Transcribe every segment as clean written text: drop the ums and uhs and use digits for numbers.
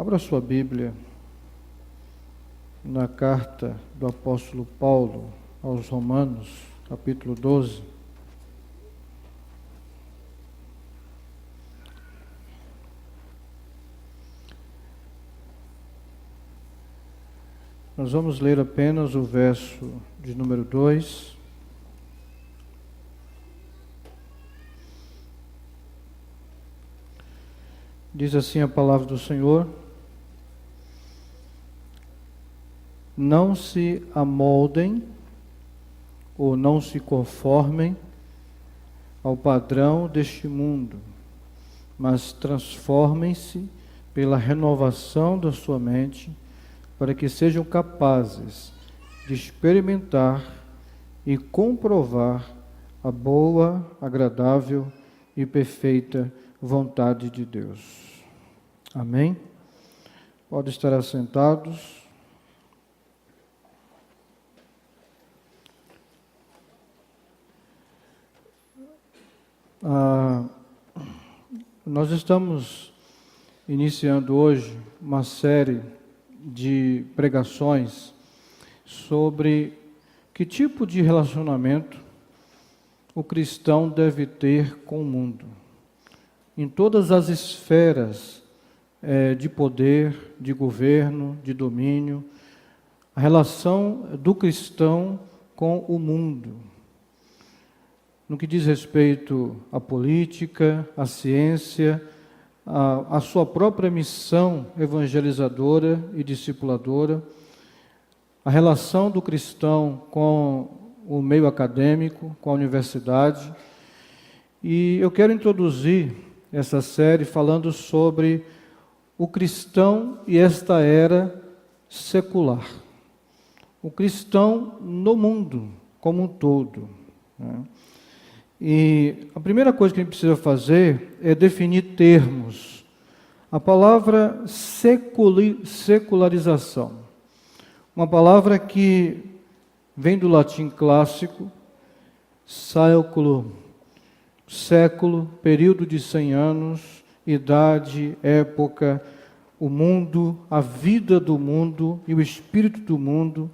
Abra sua Bíblia na carta do apóstolo Paulo aos Romanos, capítulo 12. Nós vamos ler apenas o verso de número 2. Diz assim a palavra do Senhor: não se amoldem ou não se conformem ao padrão deste mundo, mas transformem-se pela renovação da sua mente, para que sejam capazes de experimentar e comprovar a boa, agradável e perfeita vontade de Deus. Amém? Pode estar assentados. Nós estamos iniciando hoje uma série de pregações sobre que tipo de relacionamento o cristão deve ter com o mundo, em todas as esferas de poder, de governo, de domínio, a relação do cristão com o mundo, no que diz respeito à política, à ciência, a sua própria missão evangelizadora e discipuladora, a relação do cristão com o meio acadêmico, com a universidade. E eu quero introduzir essa série falando sobre o cristão e esta era secular. O cristão no mundo como um todo, né? E a primeira coisa que a gente precisa fazer é definir termos. A palavra secularização, uma palavra que vem do latim clássico, século, período de 100 anos, idade, época, o mundo, a vida do mundo e o espírito do mundo.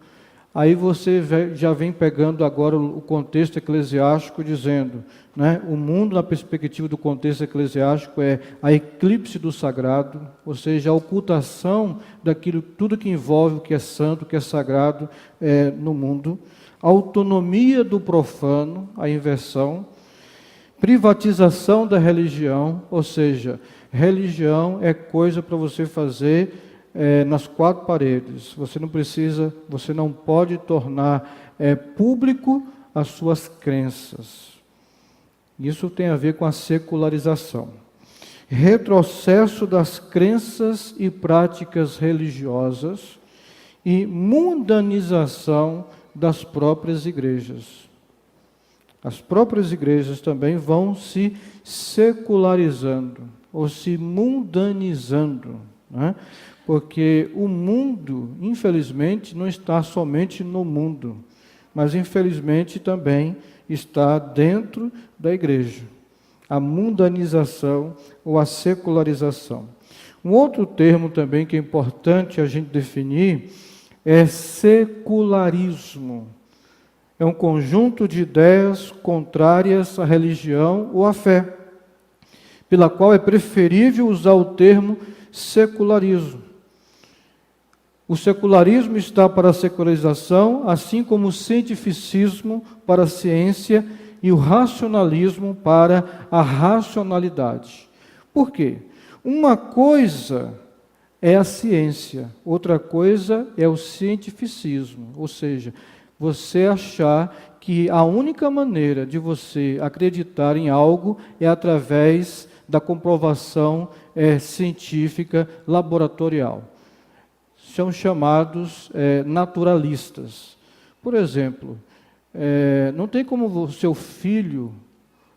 Aí você já vem pegando agora o contexto eclesiástico, dizendo, né, o mundo na perspectiva do contexto eclesiástico é a eclipse do sagrado, ou seja, a ocultação daquilo, tudo que envolve o que é santo, o que é sagrado no mundo, a autonomia do profano, a inversão, privatização da religião, ou seja, religião é coisa para você fazer nas quatro paredes. Você não pode tornar público as suas crenças. Isso tem a ver com a secularização. Retrocesso das crenças e práticas religiosas e mundanização das próprias igrejas. As próprias igrejas também vão se secularizando ou se mundanizando, né? Porque o mundo, infelizmente, não está somente no mundo, mas infelizmente também está dentro da igreja. A mundanização ou a secularização. Um outro termo também que é importante a gente definir é secularismo. É um conjunto de ideias contrárias à religião ou à fé, pela qual é preferível usar o termo secularismo. O secularismo está para a secularização, assim como o cientificismo para a ciência e o racionalismo para a racionalidade. Por quê? Uma coisa é a ciência, outra coisa é o cientificismo, ou seja, você achar que a única maneira de você acreditar em algo é através da comprovação científica laboratorial. São chamados naturalistas. Por exemplo, não tem como o seu filho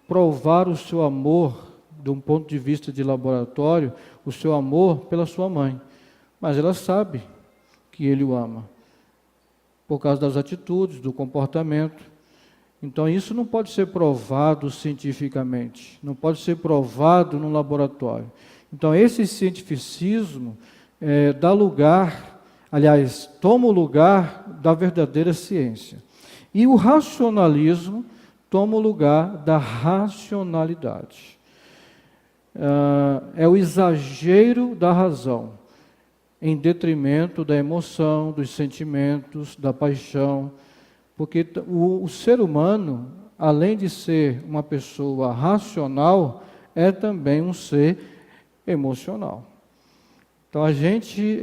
provar o seu amor, de um ponto de vista de laboratório, o seu amor pela sua mãe. Mas ela sabe que ele o ama, por causa das atitudes, do comportamento. Então isso não pode ser provado cientificamente, não pode ser provado no laboratório. Então esse cientificismo dá lugar, aliás, toma o lugar da verdadeira ciência. E o racionalismo toma o lugar da racionalidade. É o exagero da razão, em detrimento da emoção, dos sentimentos, da paixão, porque o ser humano, além de ser uma pessoa racional, é também um ser emocional. Então a gente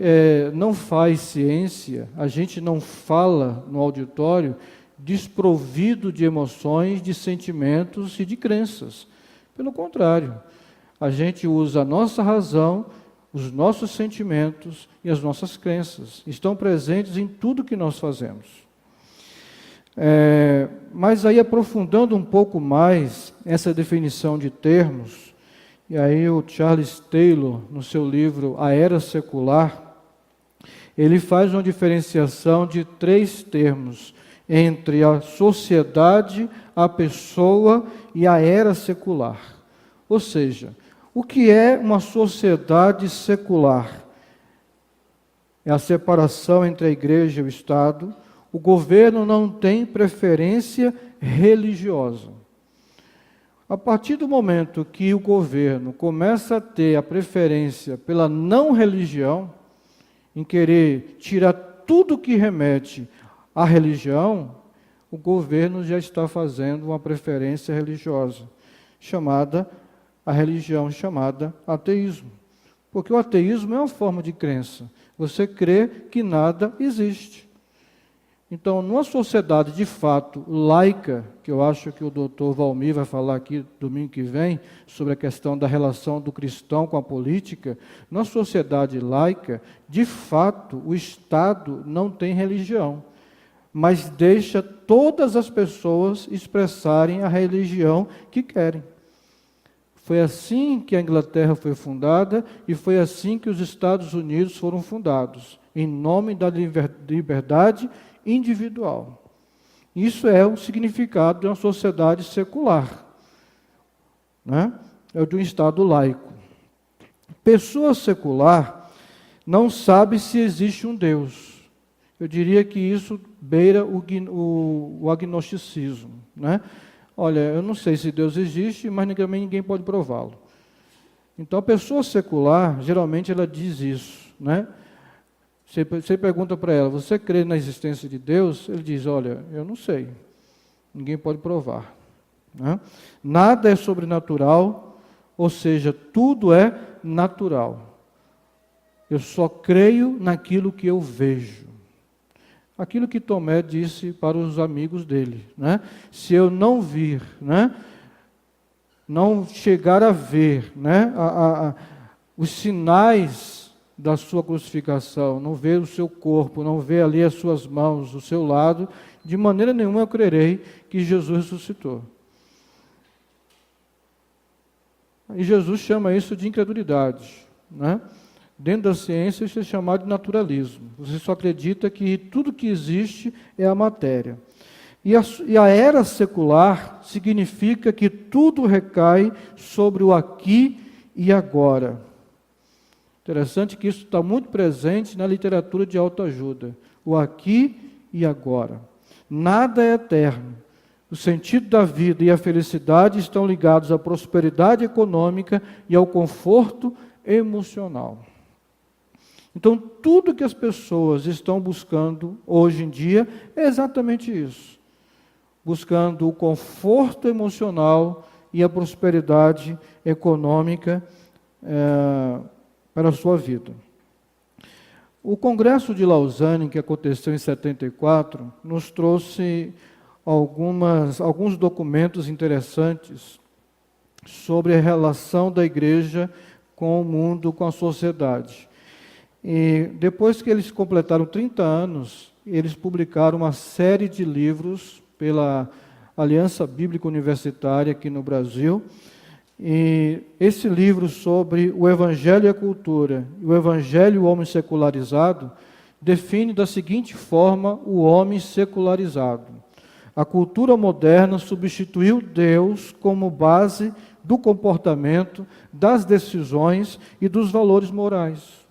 não faz ciência, a gente não fala no auditório desprovido de emoções, de sentimentos e de crenças. Pelo contrário, a gente usa a nossa razão, os nossos sentimentos e as nossas crenças. Estão presentes em tudo que nós fazemos. Mas aí, aprofundando um pouco mais essa definição de termos, e aí o Charles Taylor, no seu livro A Era Secular, ele faz uma diferenciação de 3 termos entre a sociedade, a pessoa e a era secular. Ou seja, o que é uma sociedade secular? É a separação entre a igreja e o Estado. O governo não tem preferência religiosa. A partir do momento que o governo começa a ter a preferência pela não religião, em querer tirar tudo que remete à religião, o governo já está fazendo uma preferência religiosa, a religião chamada ateísmo. Porque o ateísmo é uma forma de crença. Você crê que nada existe. Então, numa sociedade de fato laica, que eu acho que o doutor Valmir vai falar aqui domingo que vem, sobre a questão da relação do cristão com a política, numa sociedade laica, de fato, o Estado não tem religião, mas deixa todas as pessoas expressarem a religião que querem. Foi assim que a Inglaterra foi fundada e foi assim que os Estados Unidos foram fundados, em nome da liberdade individual. Isso é o significado de uma sociedade secular, né? É o de um Estado laico. Pessoa secular não sabe se existe um Deus. Eu diria que isso beira o agnosticismo, né? Olha, eu não sei se Deus existe, mas também ninguém pode prová-lo. Então, a pessoa secular, geralmente, ela diz isso, né? Você pergunta para ela, você crê na existência de Deus? Ele diz, olha, eu não sei, ninguém pode provar, né? Nada é sobrenatural, ou seja, tudo é natural. Eu só creio naquilo que eu vejo. Aquilo que Tomé disse para os amigos dele, né? Se eu não vir, né? Não chegar a ver, né? Os sinais da sua crucificação, não ver o seu corpo, não ver ali as suas mãos, o seu lado, de maneira nenhuma eu crerei que Jesus ressuscitou. E Jesus chama isso de incredulidade, né? Dentro da ciência, isso é chamado de naturalismo. Você só acredita que tudo que existe é a matéria. E a era secular significa que tudo recai sobre o aqui e agora. Interessante que isso está muito presente na literatura de autoajuda. O aqui e agora. Nada é eterno. O sentido da vida e a felicidade estão ligados à prosperidade econômica e ao conforto emocional. Então, tudo que as pessoas estão buscando hoje em dia é exatamente isso. Buscando o conforto emocional e a prosperidade econômica para a sua vida. O Congresso de Lausanne, que aconteceu em 74, nos trouxe alguns documentos interessantes sobre a relação da igreja com o mundo, com a sociedade. E depois que eles completaram 30 anos, eles publicaram uma série de livros pela Aliança Bíblica Universitária aqui no Brasil. E esse livro sobre o Evangelho e a cultura, o Evangelho e o homem secularizado, define da seguinte forma o homem secularizado. A cultura moderna substituiu Deus como base do comportamento, das decisões e dos valores morais.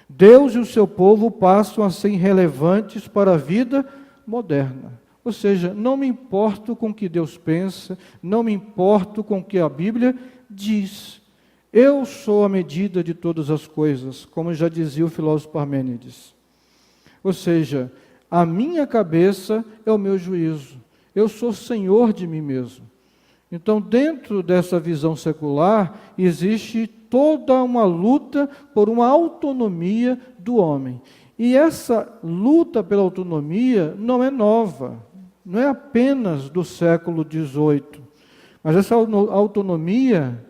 Deus e o seu povo passam a ser irrelevantes para a vida moderna. Ou seja, não me importo com o que Deus pensa, não me importo com o que a Bíblia diz. Eu sou a medida de todas as coisas, como já dizia o filósofo Parmênides. Ou seja, a minha cabeça é o meu juízo. Eu sou senhor de mim mesmo. Então, dentro dessa visão secular, existe toda uma luta por uma autonomia do homem. E essa luta pela autonomia não é nova, não é apenas do século XVIII, mas essa autonomia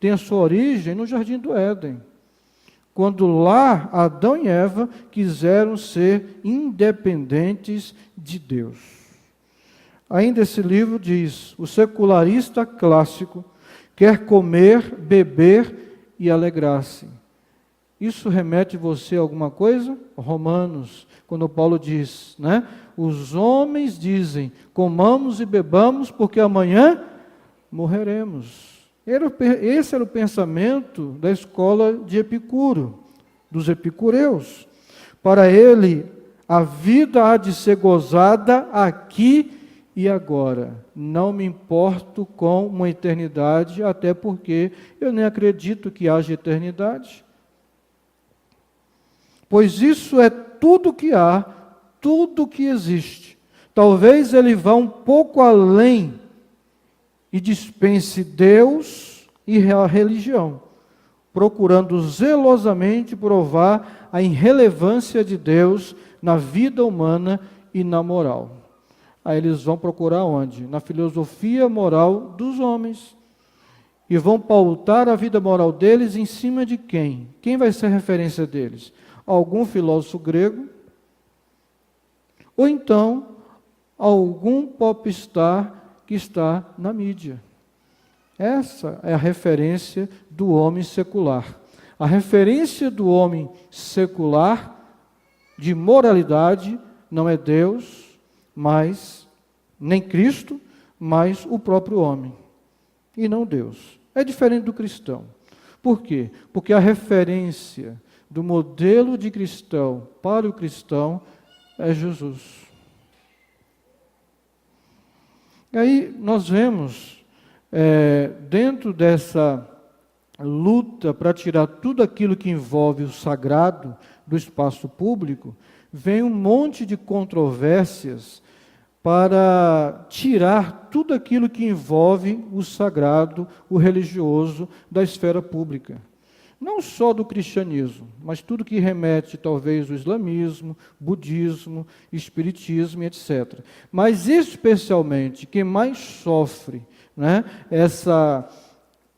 tem a sua origem no Jardim do Éden, quando lá Adão e Eva quiseram ser independentes de Deus. Ainda esse livro diz: o secularista clássico quer comer, beber e alegrar-se. Isso remete você a alguma coisa? Romanos, quando Paulo diz, né? Os homens dizem, comamos e bebamos, porque amanhã morreremos. Esse era o pensamento da escola de Epicuro, dos epicureus. Para ele, a vida há de ser gozada aqui e agora. Não me importo com uma eternidade, até porque eu nem acredito que haja eternidade. Pois isso é tudo que há, tudo que existe. Talvez ele vá um pouco além e dispense Deus e a religião, procurando zelosamente provar a irrelevância de Deus na vida humana e na moral. Aí eles vão procurar onde? Na filosofia moral dos homens. E vão pautar a vida moral deles em cima de quem? Quem vai ser a referência deles? Algum filósofo grego, ou então algum popstar que está na mídia. Essa é a referência do homem secular. A referência do homem secular de moralidade não é Deus, mas nem Cristo, mas o próprio homem, e não Deus. É diferente do cristão. Por quê? Porque a referência do modelo de cristão para o cristão é Jesus. E aí nós vemos, dentro dessa luta para tirar tudo aquilo que envolve o sagrado do espaço público, vem um monte de controvérsias para tirar tudo aquilo que envolve o sagrado, o religioso da esfera pública. Não só do cristianismo, mas tudo que remete talvez ao islamismo, budismo, espiritismo, etc. Mas especialmente quem mais sofre, né, essa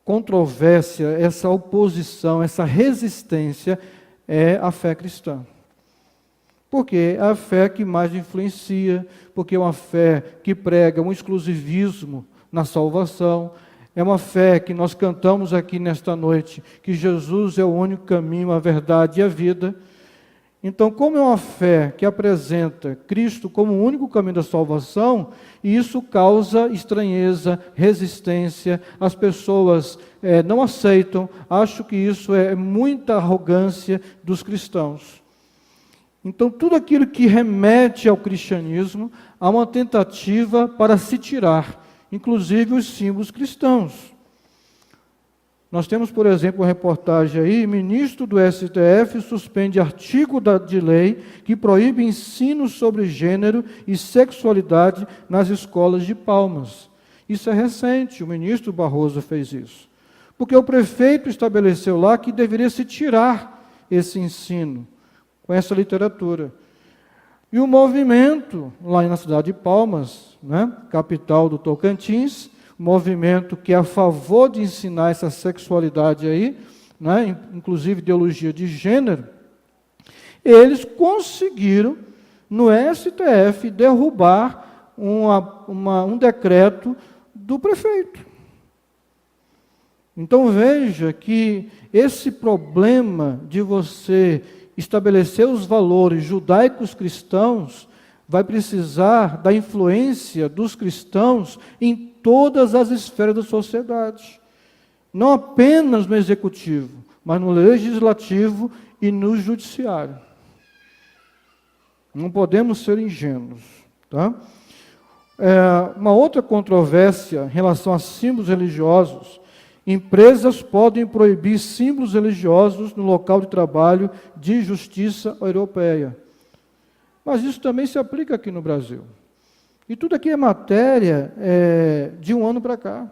controvérsia, essa oposição, essa resistência é a fé cristã. Porque é a fé que mais influencia, porque é uma fé que prega um exclusivismo na salvação. É uma fé que nós cantamos aqui nesta noite, que Jesus é o único caminho, a verdade e a vida. Então, como é uma fé que apresenta Cristo como o único caminho da salvação, e isso causa estranheza, resistência, as pessoas não aceitam, acham que isso é muita arrogância dos cristãos. Então, tudo aquilo que remete ao cristianismo, há uma tentativa para se tirar, inclusive os símbolos cristãos. Nós temos, por exemplo, uma reportagem aí: ministro do STF suspende artigo de lei que proíbe ensino sobre gênero e sexualidade nas escolas de Palmas. Isso é recente, o ministro Barroso fez isso. Porque o prefeito estabeleceu lá que deveria se tirar esse ensino com essa literatura. E o movimento, lá na cidade de Palmas, né, capital do Tocantins, movimento que é a favor de ensinar essa sexualidade aí, né, inclusive ideologia de gênero, eles conseguiram, no STF, derrubar um decreto do prefeito. Então veja que esse problema de você estabelecer os valores judaicos cristãos vai precisar da influência dos cristãos em todas as esferas da sociedade. Não apenas no executivo, mas no legislativo e no judiciário. Não podemos ser ingênuos, tá? Uma outra controvérsia em relação a símbolos religiosos: empresas podem proibir símbolos religiosos no local de trabalho de justiça europeia. Mas isso também se aplica aqui no Brasil. E tudo aqui é matéria de um ano para cá.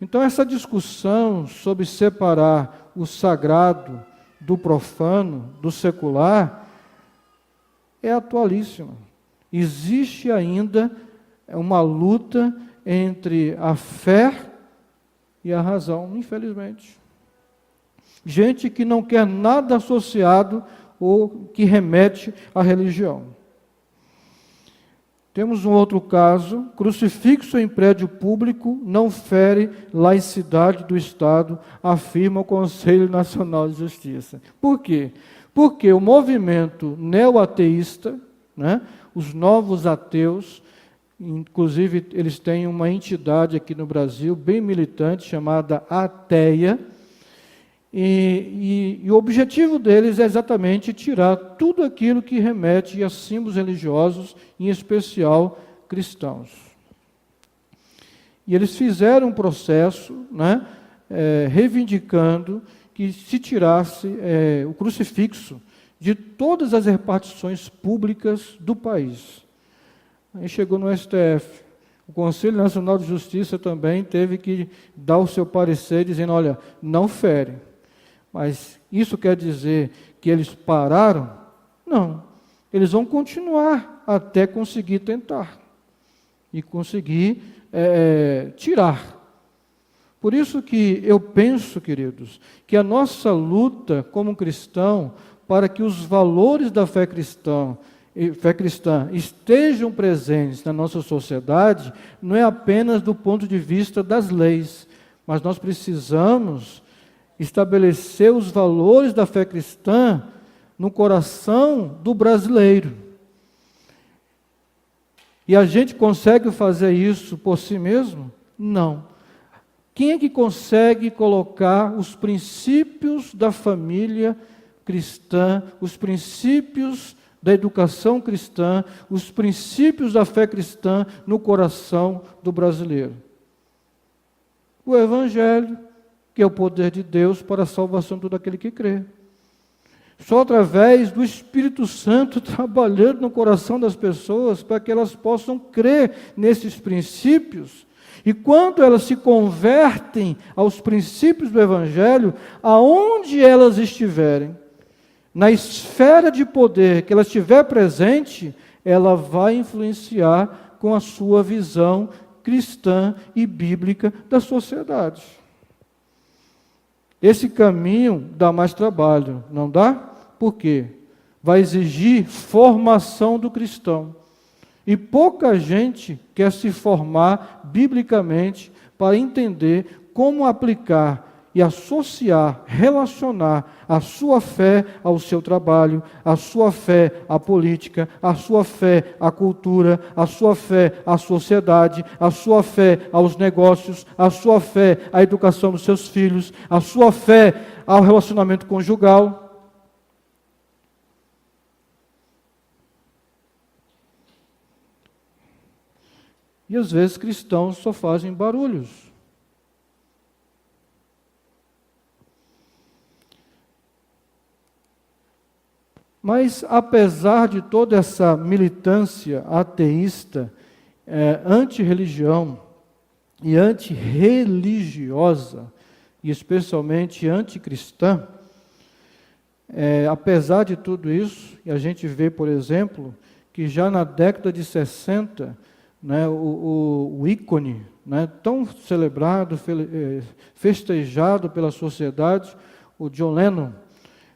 Então, essa discussão sobre separar o sagrado do profano, do secular, é atualíssima. Existe ainda uma luta entre a fé e a razão, infelizmente. Gente que não quer nada associado ou que remete à religião. Temos um outro caso: crucifixo em prédio público não fere laicidade do Estado, afirma o Conselho Nacional de Justiça. Por quê? Porque o movimento neo-ateísta, né, os novos ateus, inclusive eles têm uma entidade aqui no Brasil bem militante chamada Ateia, e o objetivo deles é exatamente tirar tudo aquilo que remete a símbolos religiosos, em especial cristãos. E eles fizeram um processo, né, reivindicando que se tirasse o crucifixo de todas as repartições públicas do país. Aí chegou no STF. O Conselho Nacional de Justiça também teve que dar o seu parecer, dizendo: olha, não fere. Mas isso quer dizer que eles pararam? Não. Eles vão continuar até conseguir tentar e conseguir tirar. Por isso que eu penso, queridos, que a nossa luta como cristão para que os valores da fé cristã estejam presentes na nossa sociedade não é apenas do ponto de vista das leis, mas nós precisamos estabelecer os valores da fé cristã no coração do brasileiro. E a gente consegue fazer isso por si mesmo? Não. Quem é que consegue colocar os princípios da família cristã, os princípios da educação cristã, os princípios da fé cristã no coração do brasileiro? O Evangelho, que é o poder de Deus para a salvação de todo aquele que crê. Só através do Espírito Santo trabalhando no coração das pessoas para que elas possam crer nesses princípios. E quando elas se convertem aos princípios do Evangelho, aonde elas estiverem, na esfera de poder que ela estiver presente, ela vai influenciar com a sua visão cristã e bíblica da sociedade. Esse caminho dá mais trabalho, não dá? Por quê? Vai exigir formação do cristão. E pouca gente quer se formar biblicamente para entender como aplicar e associar, relacionar a sua fé ao seu trabalho, a sua fé à política, a sua fé à cultura, a sua fé à sociedade, a sua fé aos negócios, a sua fé à educação dos seus filhos, a sua fé ao relacionamento conjugal. E às vezes cristãos só fazem barulhos. Mas, apesar de toda essa militância ateísta, anti-religião e antirreligiosa, e especialmente anticristã, apesar de tudo isso, e a gente vê, por exemplo, que já na década de 60, né, o ícone, né, tão celebrado, festejado pela sociedade, o John Lennon,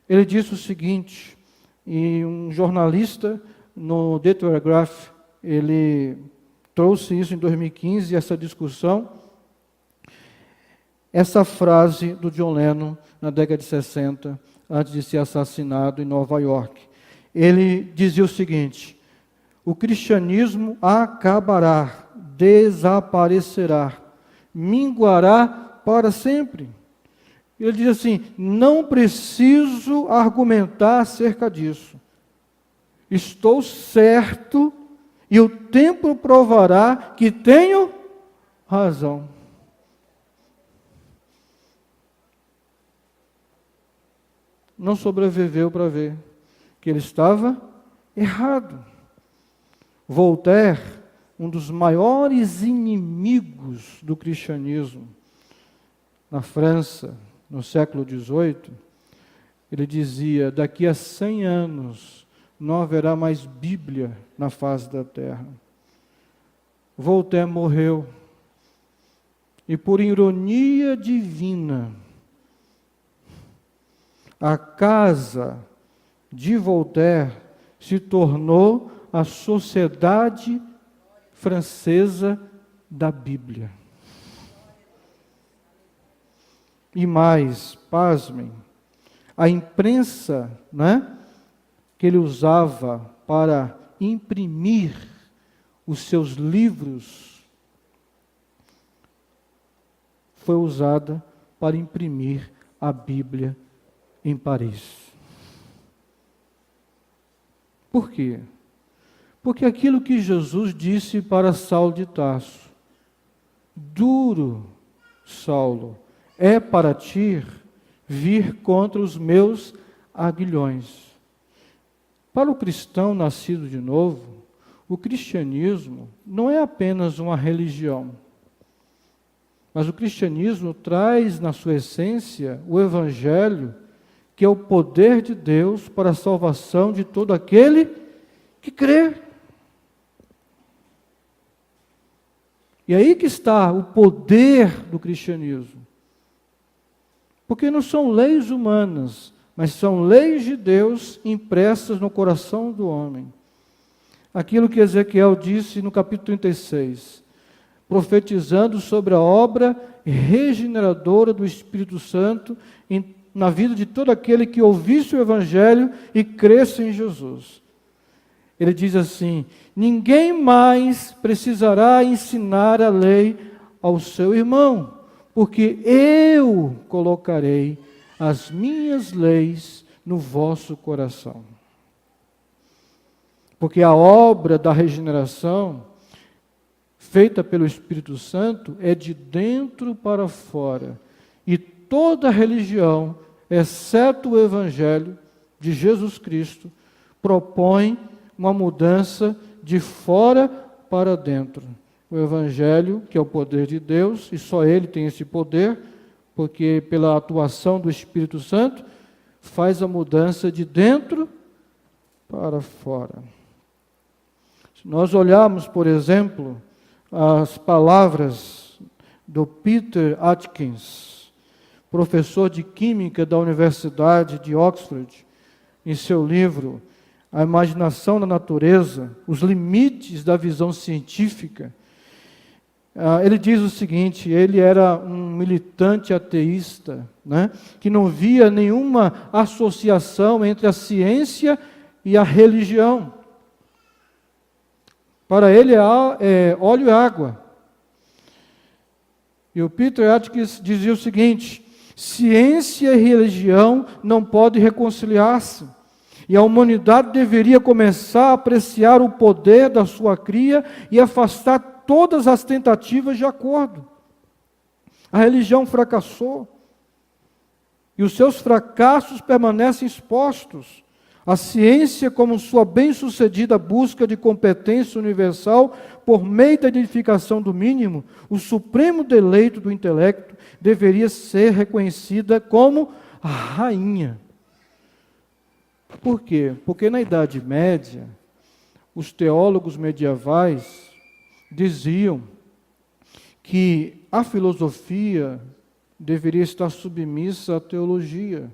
ele disse o seguinte, e um jornalista no The Telegraph, ele trouxe isso em 2015, essa discussão, essa frase do John Lennon, na década de 60, antes de ser assassinado em Nova York. Ele dizia o seguinte: o cristianismo acabará, desaparecerá, minguará para sempre. Ele diz assim: não preciso argumentar acerca disso. Estou certo e o tempo provará que tenho razão. Não sobreviveu para ver que ele estava errado. Voltaire, um dos maiores inimigos do cristianismo na França, no século XVIII, ele dizia: daqui a 100 anos não haverá mais Bíblia na face da terra. Voltaire morreu. E por ironia divina, a casa de Voltaire se tornou a Sociedade Francesa da Bíblia. E mais, pasmem, a imprensa, né, que ele usava para imprimir os seus livros, foi usada para imprimir a Bíblia em Paris. Por quê? Porque aquilo que Jesus disse para Saulo de Tarso: duro, Saulo, é para ti vir contra os meus aguilhões. Para o cristão nascido de novo, o cristianismo não é apenas uma religião, mas o cristianismo traz na sua essência o Evangelho, que é o poder de Deus para a salvação de todo aquele que crê. E aí que está o poder do cristianismo. Porque não são leis humanas, mas são leis de Deus impressas no coração do homem. Aquilo que Ezequiel disse no capítulo 36, profetizando sobre a obra regeneradora do Espírito Santo na vida de todo aquele que ouvisse o Evangelho e cresce em Jesus. Ele diz assim: ninguém mais precisará ensinar a lei ao seu irmão, porque eu colocarei as minhas leis no vosso coração. Porque a obra da regeneração, feita pelo Espírito Santo, é de dentro para fora. E toda religião, exceto o Evangelho de Jesus Cristo, propõe uma mudança de fora para dentro. O Evangelho, que é o poder de Deus, e só Ele tem esse poder, porque pela atuação do Espírito Santo, faz a mudança de dentro para fora. Se nós olharmos, por exemplo, as palavras do Peter Atkins, professor de Química da Universidade de Oxford, em seu livro A Imaginação da Natureza, os Limites da Visão Científica, ele diz o seguinte: ele era um militante ateísta, né, que não via nenhuma associação entre a ciência e a religião. Para ele é óleo e água. E o Peter Atkins dizia o seguinte: ciência e religião não podem reconciliar-se. E a humanidade deveria começar a apreciar o poder da sua cria e afastar todas as tentativas de acordo. A religião fracassou. E os seus fracassos permanecem expostos. A ciência, como sua bem-sucedida busca de competência universal por meio da edificação do mínimo, o supremo deleito do intelecto, deveria ser reconhecida como a rainha. Por quê? Porque na Idade Média, os teólogos medievais diziam que a filosofia deveria estar submissa à teologia,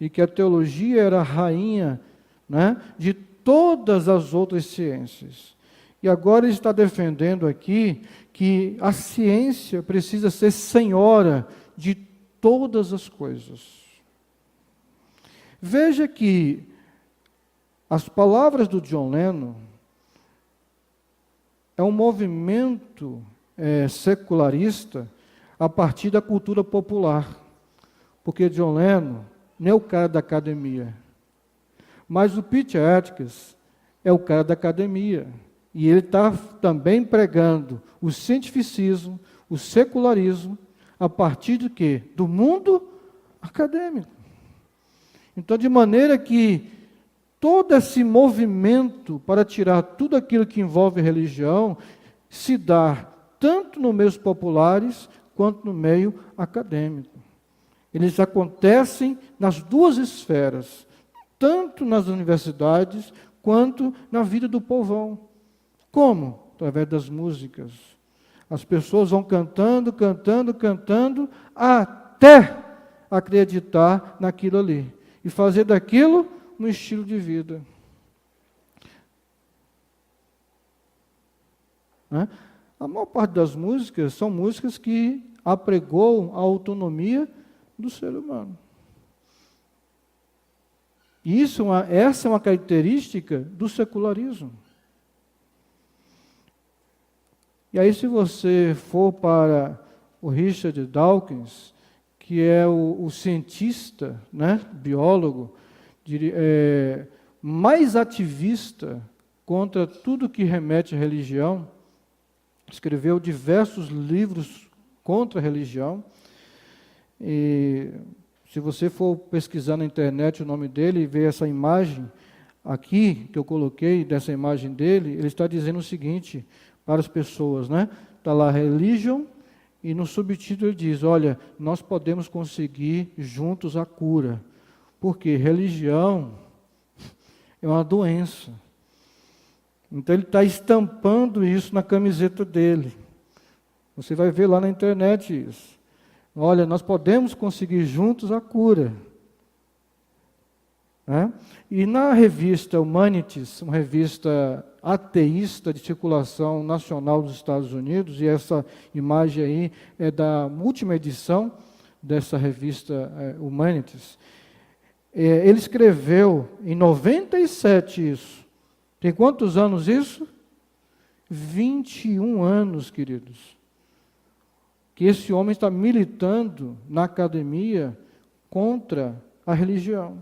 e que a teologia era a rainha, né, de todas as outras ciências. E agora ele está defendendo aqui que a ciência precisa ser senhora de todas as coisas. Veja que as palavras do John Lennon é um movimento secularista a partir da cultura popular. porque John Lennon não é o cara da academia, mas o Pete Atkiss é o cara da academia. E ele está também pregando o cientificismo, o secularismo, a partir de quê? Do mundo acadêmico. Então, de maneira que todo esse movimento para tirar tudo aquilo que envolve religião se dá tanto nos meios populares quanto no meio acadêmico. Eles acontecem nas duas esferas, tanto nas universidades quanto na vida do povão. Como? Através das músicas. As pessoas vão cantando, cantando, cantando, até acreditar naquilo ali. E fazer daquilo um estilo de vida. A maior parte das músicas são músicas que apregoam a autonomia do ser humano. E essa é uma característica do secularismo. E aí, se você for para o Richard Dawkins, que é o cientista, biólogo, mais ativista contra tudo que remete à religião, escreveu diversos livros contra a religião. E se você for pesquisar na internet o nome dele e ver essa imagem aqui, que eu coloquei, dessa imagem dele, ele está dizendo o seguinte para as pessoas, Está lá, religion, e no subtítulo ele diz, olha, nós podemos conseguir juntos a cura. Porque religião é uma doença. Então ele está estampando isso na camiseta dele. Você vai ver lá na internet isso. Olha, nós podemos conseguir juntos a cura. E na revista Humanities, uma revista ateísta de circulação nacional dos Estados Unidos, e essa imagem aí é da última edição dessa revista Humanities, ele escreveu em 97 isso. Tem quantos anos isso? 21 anos, queridos. Que esse homem está militando na academia contra a religião.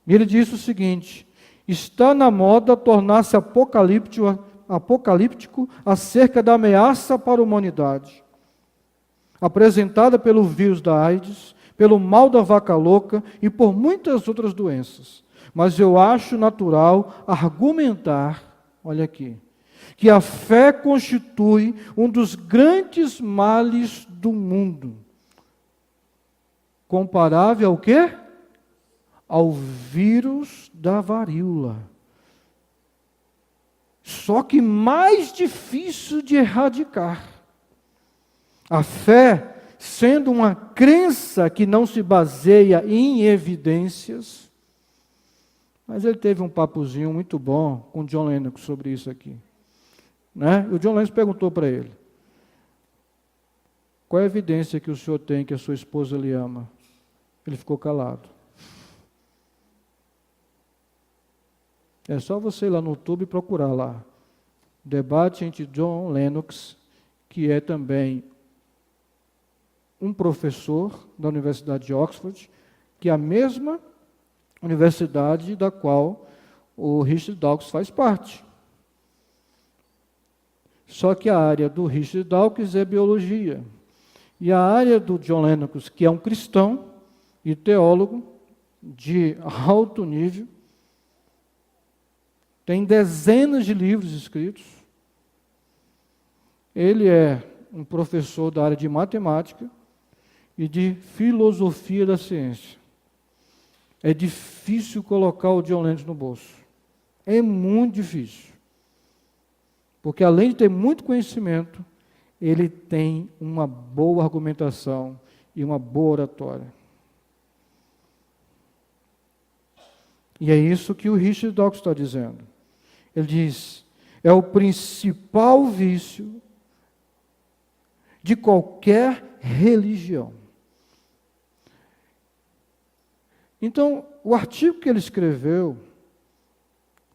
E ele disse o seguinte: está na moda tornar-se apocalíptico acerca da ameaça para a humanidade, apresentada pelo vírus da AIDS, pelo mal da vaca louca e por muitas outras doenças. Mas eu acho natural argumentar, olha aqui, que a fé constitui um dos grandes males do mundo. Comparável ao quê? Ao vírus da varíola. Só que mais difícil de erradicar. A fé, sendo uma crença que não se baseia em evidências, mas ele teve um papozinho muito bom com John Lennon sobre isso aqui. E o John Lennon perguntou para ele: qual é a evidência que o senhor tem que a sua esposa lhe ama? Ele ficou calado. É só você ir lá no YouTube e procurar lá. Debate entre John Lennox, que é também um professor da Universidade de Oxford, que é a mesma universidade da qual o Richard Dawkins faz parte. Só que a área do Richard Dawkins é biologia. E a área do John Lennox, que é um cristão e teólogo de alto nível, tem dezenas de livros escritos. Ele é um professor da área de matemática e de filosofia da ciência. É difícil colocar o John Lennon no bolso. É muito difícil. Porque além de ter muito conhecimento, ele tem uma boa argumentação e uma boa oratória. E é isso que o Richard Dawkins está dizendo. Ele diz, é o principal vício de qualquer religião. Então, o artigo que ele escreveu,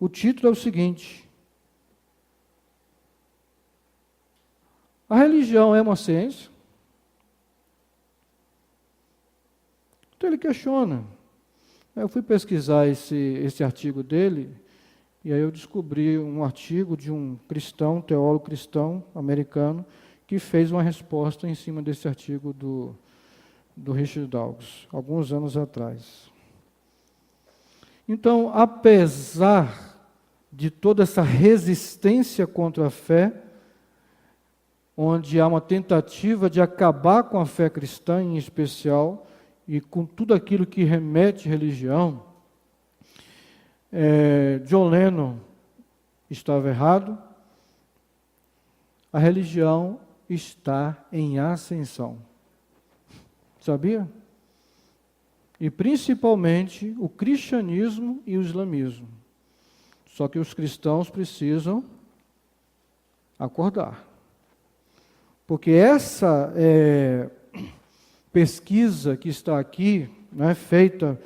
o título é o seguinte: a religião é uma ciência? Então ele questiona. Eu fui pesquisar esse artigo dele, e aí eu descobri um artigo de um cristão, teólogo cristão americano, que fez uma resposta em cima desse artigo do Richard Dawkins, alguns anos atrás. Então, apesar de toda essa resistência contra a fé, onde há uma tentativa de acabar com a fé cristã em especial, e com tudo aquilo que remete à religião, John Lennon estava errado, a religião está em ascensão. Sabia? E principalmente o cristianismo e o islamismo. Só que os cristãos precisam acordar. Porque essa pesquisa que está aqui, né, feita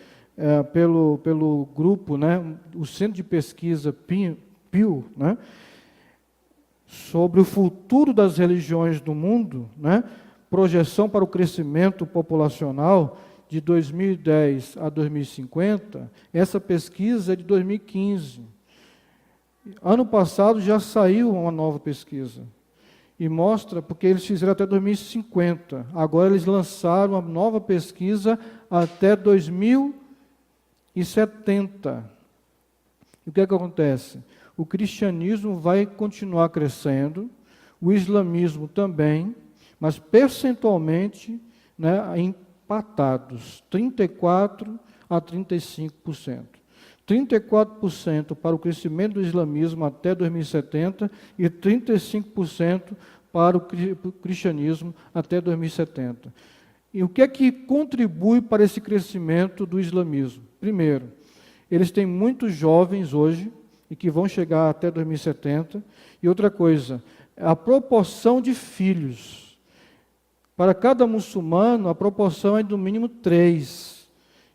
pelo grupo, né, o Centro de Pesquisa Pew, né, sobre o futuro das religiões do mundo, né, projeção para o crescimento populacional de 2010 a 2050, essa pesquisa é de 2015. Ano passado já saiu uma nova pesquisa. E mostra, porque eles fizeram até 2050. Agora eles lançaram uma nova pesquisa até 2070. E o que é que acontece? O cristianismo vai continuar crescendo, o islamismo também, mas percentualmente, né, empatados, 34% a 35%. 34% para o crescimento do islamismo até 2070 e 35% para o cristianismo até 2070. E o que é que contribui para esse crescimento do islamismo? Primeiro, eles têm muitos jovens hoje e que vão chegar até 2070. E outra coisa, a proporção de filhos. Para cada muçulmano, a proporção é no mínimo 3.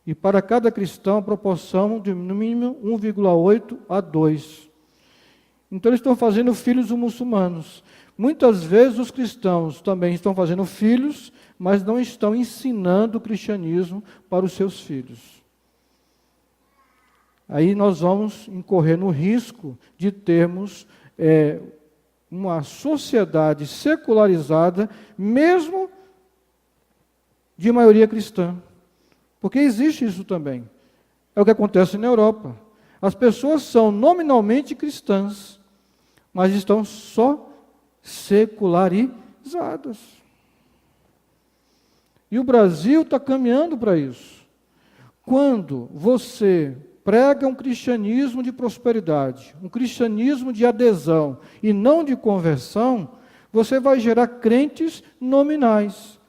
E para cada cristão, a proporção de no mínimo 1,8 a 2. Então, eles estão fazendo filhos muçulmanos. Muitas vezes, os cristãos também estão fazendo filhos, mas não estão ensinando o cristianismo para os seus filhos. Aí nós vamos incorrer no risco de termos uma sociedade secularizada, mesmo de maioria cristã. Porque existe isso também. É o que acontece na Europa. As pessoas são nominalmente cristãs, mas estão só secularizadas. E o Brasil está caminhando para isso. Quando você prega um cristianismo de prosperidade, um cristianismo de adesão e não de conversão, você vai gerar crentes nominais.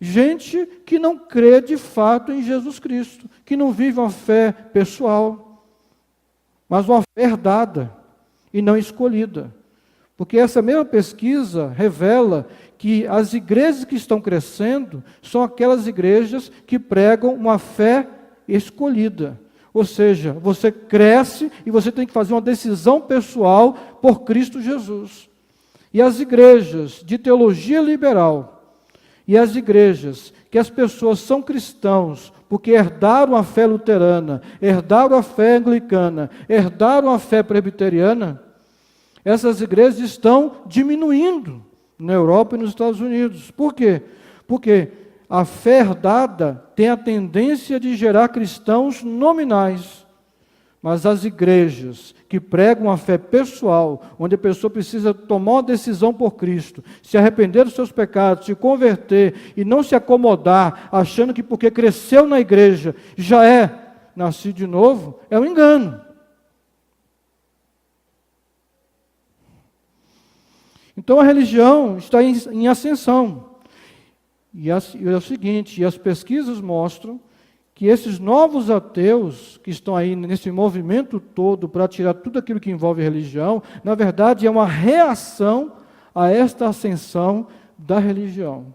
Gente que não crê de fato em Jesus Cristo, que não vive uma fé pessoal, mas uma fé herdada e não escolhida. Porque essa mesma pesquisa revela que as igrejas que estão crescendo são aquelas igrejas que pregam uma fé escolhida. Ou seja, você cresce e você tem que fazer uma decisão pessoal por Cristo Jesus. E as igrejas de teologia liberal, e as igrejas, que as pessoas são cristãos, porque herdaram a fé luterana, herdaram a fé anglicana, herdaram a fé presbiteriana, essas igrejas estão diminuindo na Europa e nos Estados Unidos. Por quê? Porque a fé herdada tem a tendência de gerar cristãos nominais. Mas as igrejas que pregam a fé pessoal, onde a pessoa precisa tomar uma decisão por Cristo, se arrepender dos seus pecados, se converter e não se acomodar, achando que porque cresceu na igreja já é nascido de novo, é um engano. Então a religião está em ascensão. E é o seguinte, e as pesquisas mostram que esses novos ateus que estão aí nesse movimento todo para tirar tudo aquilo que envolve religião, na verdade é uma reação a esta ascensão da religião.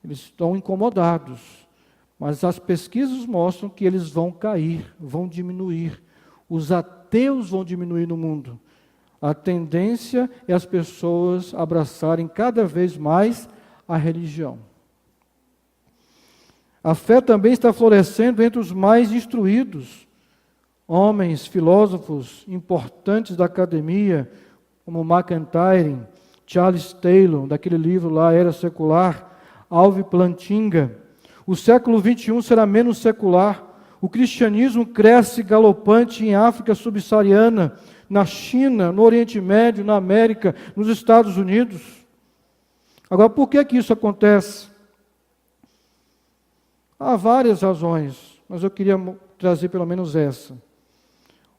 Eles estão incomodados, mas as pesquisas mostram que eles vão cair, vão diminuir. Os ateus vão diminuir no mundo. A tendência é as pessoas abraçarem cada vez mais a religião. A fé também está florescendo entre os mais instruídos. Homens, filósofos importantes da academia, como MacIntyre, Charles Taylor, daquele livro lá, Era Secular, Alvin Plantinga. O século XXI será menos secular. O cristianismo cresce galopante em África subsaariana, na China, no Oriente Médio, na América, nos Estados Unidos. Agora, por que isso acontece? Há várias razões, mas eu queria trazer pelo menos essa.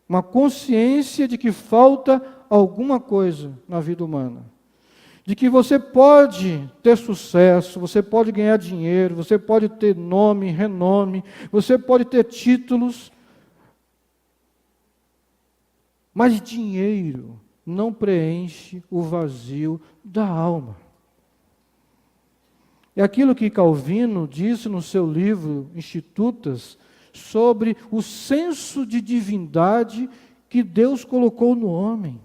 Uma consciência de que falta alguma coisa na vida humana. De que você pode ter sucesso, você pode ganhar dinheiro, você pode ter nome, renome, você pode ter títulos, mas dinheiro não preenche o vazio da alma. É aquilo que Calvino disse no seu livro Institutas, sobre o senso de divindade que Deus colocou no homem.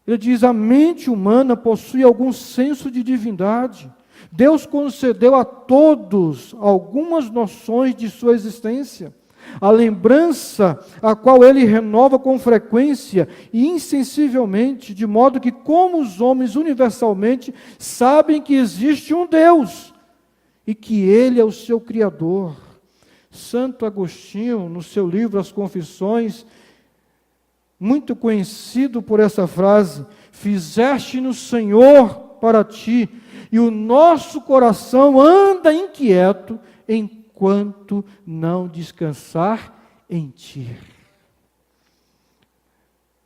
Ele diz, a mente humana possui algum senso de divindade. Deus concedeu a todos algumas noções de sua existência. A lembrança a qual ele renova com frequência e insensivelmente, de modo que, como os homens universalmente, sabem que existe um Deus e que ele é o seu Criador. Santo Agostinho, no seu livro As Confissões, muito conhecido por essa frase, fizeste-nos, Senhor, para ti, e o nosso coração anda inquieto enquanto não descansar em ti.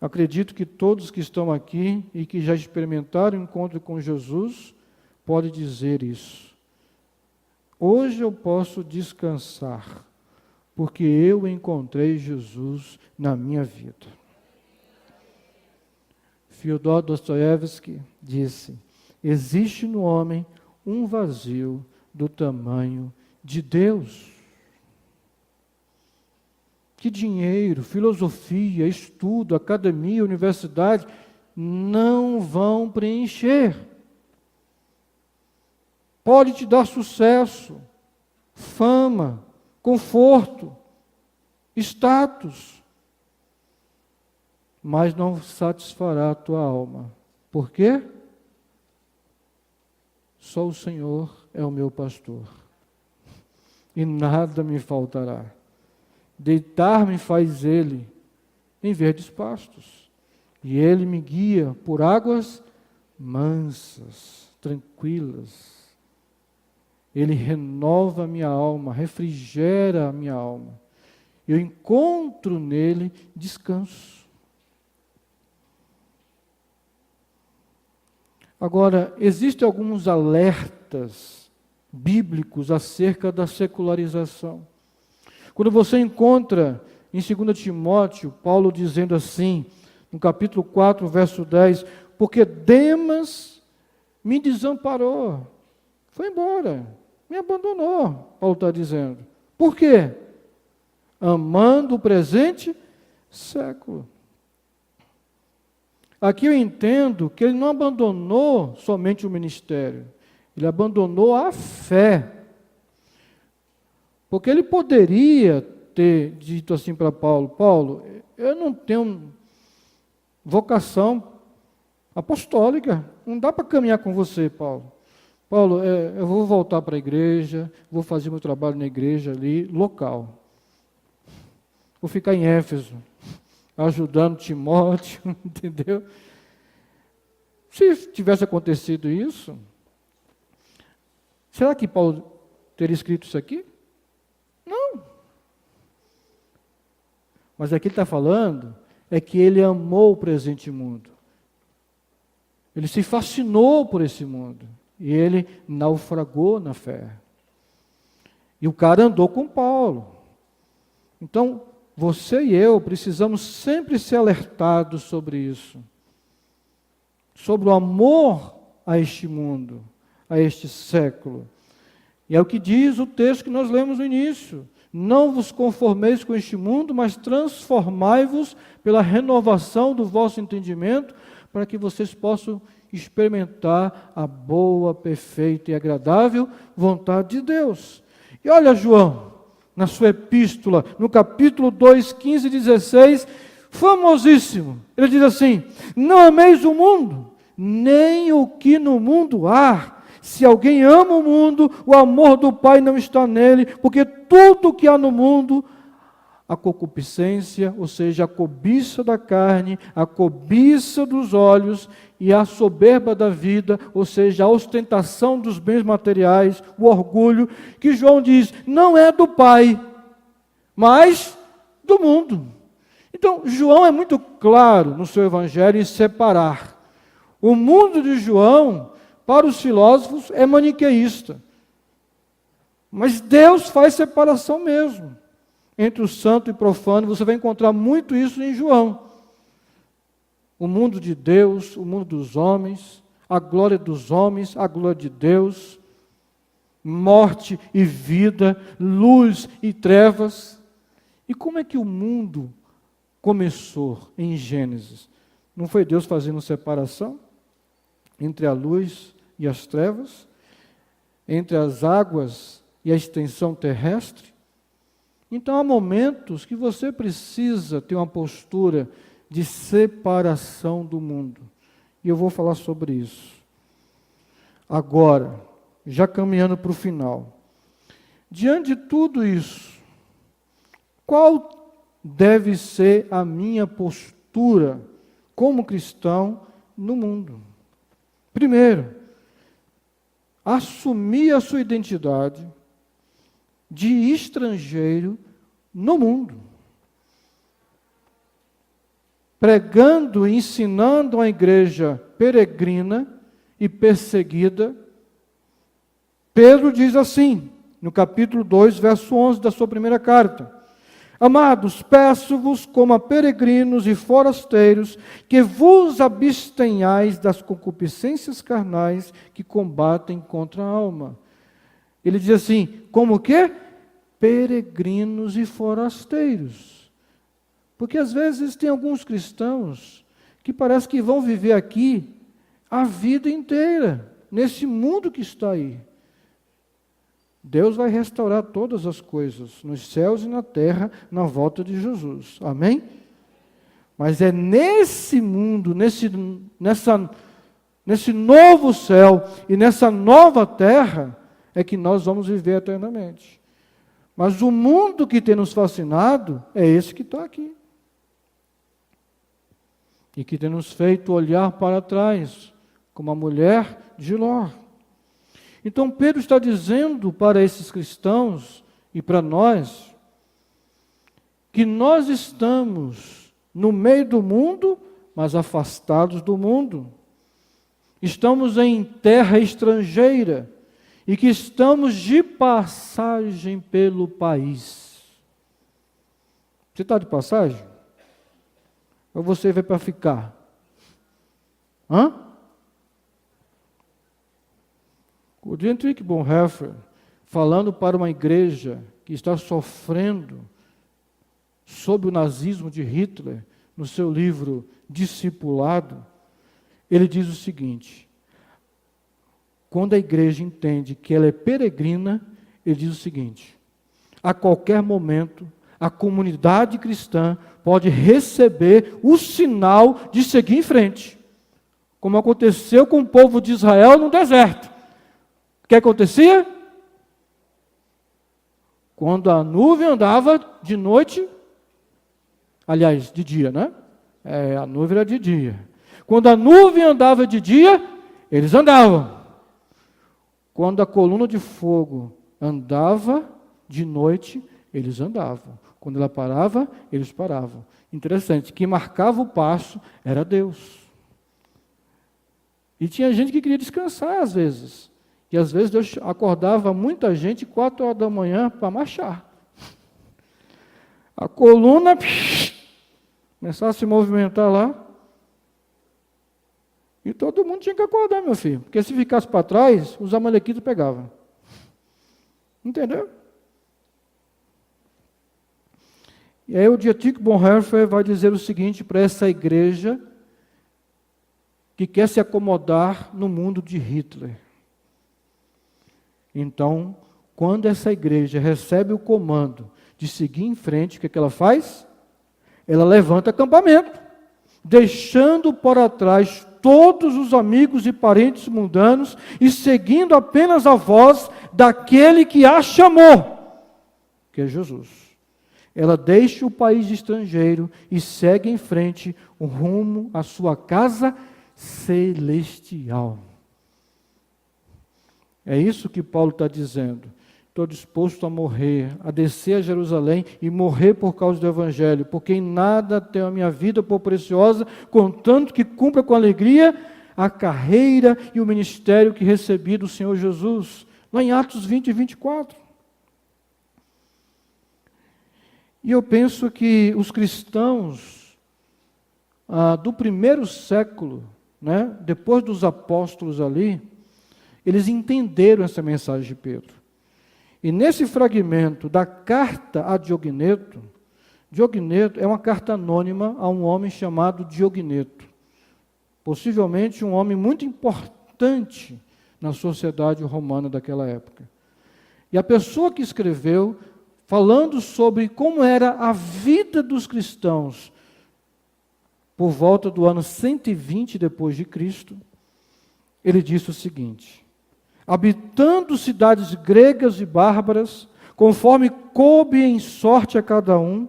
Acredito que todos que estão aqui e que já experimentaram o encontro com Jesus, podem dizer isso. Hoje eu posso descansar, porque eu encontrei Jesus na minha vida. Fyodor Dostoiévski disse, existe no homem um vazio do tamanho de Deus. Que dinheiro, filosofia, estudo, academia, universidade não vão preencher. Pode te dar sucesso, fama, conforto, status, mas não satisfará a tua alma. Por quê? Só o Senhor é o meu pastor, e nada me faltará. Deitar-me faz Ele em verdes pastos, e Ele me guia por águas mansas, tranquilas. Ele renova a minha alma, refrigera a minha alma. Eu encontro nele descanso. Agora, existem alguns alertas bíblicos acerca da secularização. Quando você encontra em 2 Timóteo, Paulo dizendo assim, no capítulo 4, verso 10, porque Demas me desamparou, foi embora, me abandonou, Paulo está dizendo. Por quê? Amando o presente século. Aqui eu entendo que ele não abandonou somente o ministério, ele abandonou a fé. Porque ele poderia ter dito assim para Paulo, Paulo, eu não tenho vocação apostólica, não dá para caminhar com você, Paulo. Paulo, eu vou voltar para a igreja, vou fazer meu trabalho na igreja ali, local. Vou ficar em Éfeso, ajudando Timóteo, entendeu? Se tivesse acontecido isso, será que Paulo teria escrito isso aqui? Não. Mas aqui ele está falando é que ele amou o presente mundo. Ele se fascinou por esse mundo. E ele naufragou na fé. E o cara andou com Paulo. Então, você e eu precisamos sempre ser alertados sobre isso. Sobre o amor a este mundo, a este século. E é o que diz o texto que nós lemos no início. Não vos conformeis com este mundo, mas transformai-vos pela renovação do vosso entendimento, para que vocês possam experimentar a boa, perfeita e agradável vontade de Deus. E olha João, na sua epístola, no capítulo 2, 15 e 16, famosíssimo. Ele diz assim: não ameis o mundo, nem o que no mundo há. Se alguém ama o mundo, o amor do Pai não está nele, porque tudo que há no mundo, a concupiscência, ou seja, a cobiça da carne, a cobiça dos olhos e a soberba da vida, ou seja, a ostentação dos bens materiais, o orgulho, que João diz, não é do Pai, mas do mundo. Então, João é muito claro no seu evangelho em separar. O mundo de João, para os filósofos, é maniqueísta. Mas Deus faz separação mesmo. Entre o santo e profano, você vai encontrar muito isso em João. O mundo de Deus, o mundo dos homens, a glória dos homens, a glória de Deus, morte e vida, luz e trevas. E como é que o mundo começou em Gênesis? Não foi Deus fazendo separação entre a luz e as trevas, entre as águas e a extensão terrestre? Então há momentos que você precisa ter uma postura de separação do mundo. E eu vou falar sobre isso. Agora, já caminhando para o final. Diante de tudo isso, qual deve ser a minha postura como cristão no mundo? Primeiro, assumir a sua identidade de estrangeiro no mundo, pregando e ensinando uma igreja peregrina e perseguida. Pedro diz assim, no capítulo 2, verso 11 da sua primeira carta: amados, peço-vos como a peregrinos e forasteiros, que vos abstenhais das concupiscências carnais que combatem contra a alma. Ele diz assim, como o quê? Peregrinos e forasteiros. Porque às vezes tem alguns cristãos que parece que vão viver aqui a vida inteira, nesse mundo que está aí. Deus vai restaurar todas as coisas, nos céus e na terra, na volta de Jesus. Amém? Mas é nesse mundo, nesse novo céu e nessa nova terra, é que nós vamos viver eternamente. Mas o mundo que tem nos fascinado é esse que está aqui. E que tem nos feito olhar para trás, como a mulher de Ló. Então Pedro está dizendo para esses cristãos e para nós, que nós estamos no meio do mundo, mas afastados do mundo. Estamos em terra estrangeira, e que estamos de passagem pelo país. Você está de passagem? Ou você veio para ficar? Hã? O Dietrich Bonhoeffer, falando para uma igreja que está sofrendo sob o nazismo de Hitler, no seu livro Discipulado, ele diz o seguinte: quando a igreja entende que ela é peregrina, ele diz o seguinte: a qualquer momento, a comunidade cristã pode receber o sinal de seguir em frente, como aconteceu com o povo de Israel no deserto. O que acontecia? Quando a nuvem andava de noite, aliás, de dia, né? A nuvem era de dia. Quando a nuvem andava de dia, eles andavam. Quando a coluna de fogo andava de noite, eles andavam. Quando ela parava, eles paravam. Interessante, quem marcava o passo era Deus. E tinha gente que queria descansar às vezes. E às vezes Deus acordava muita gente 4 horas da manhã para marchar. A coluna começava a se movimentar lá. E todo mundo tinha que acordar, meu filho. Porque se ficasse para trás, os amalequitas pegavam. Entendeu? E aí o Dietrich Bonhoeffer vai dizer o seguinte para essa igreja que quer se acomodar no mundo de Hitler. Então, quando essa igreja recebe o comando de seguir em frente, o que ela faz? Ela levanta acampamento, deixando para trás todos os amigos e parentes mundanos e seguindo apenas a voz daquele que a chamou, que é Jesus. Ela deixa o país estrangeiro e segue em frente o rumo à sua casa celestial. É isso que Paulo está dizendo. Estou disposto a morrer, a descer a Jerusalém e morrer por causa do Evangelho, porque em nada tenho a minha vida por preciosa, contanto que cumpra com alegria a carreira e o ministério que recebi do Senhor Jesus. Lá em Atos 20 e 24. E eu penso que os cristãos do primeiro século, né, depois dos apóstolos ali, eles entenderam essa mensagem de Pedro. E nesse fragmento da carta a Diogneto, Diogneto é uma carta anônima a um homem chamado Diogneto. Possivelmente um homem muito importante na sociedade romana daquela época. E a pessoa que escreveu, falando sobre como era a vida dos cristãos por volta do ano 120 depois de Cristo, ele disse o seguinte: habitando cidades gregas e bárbaras, conforme coube em sorte a cada um,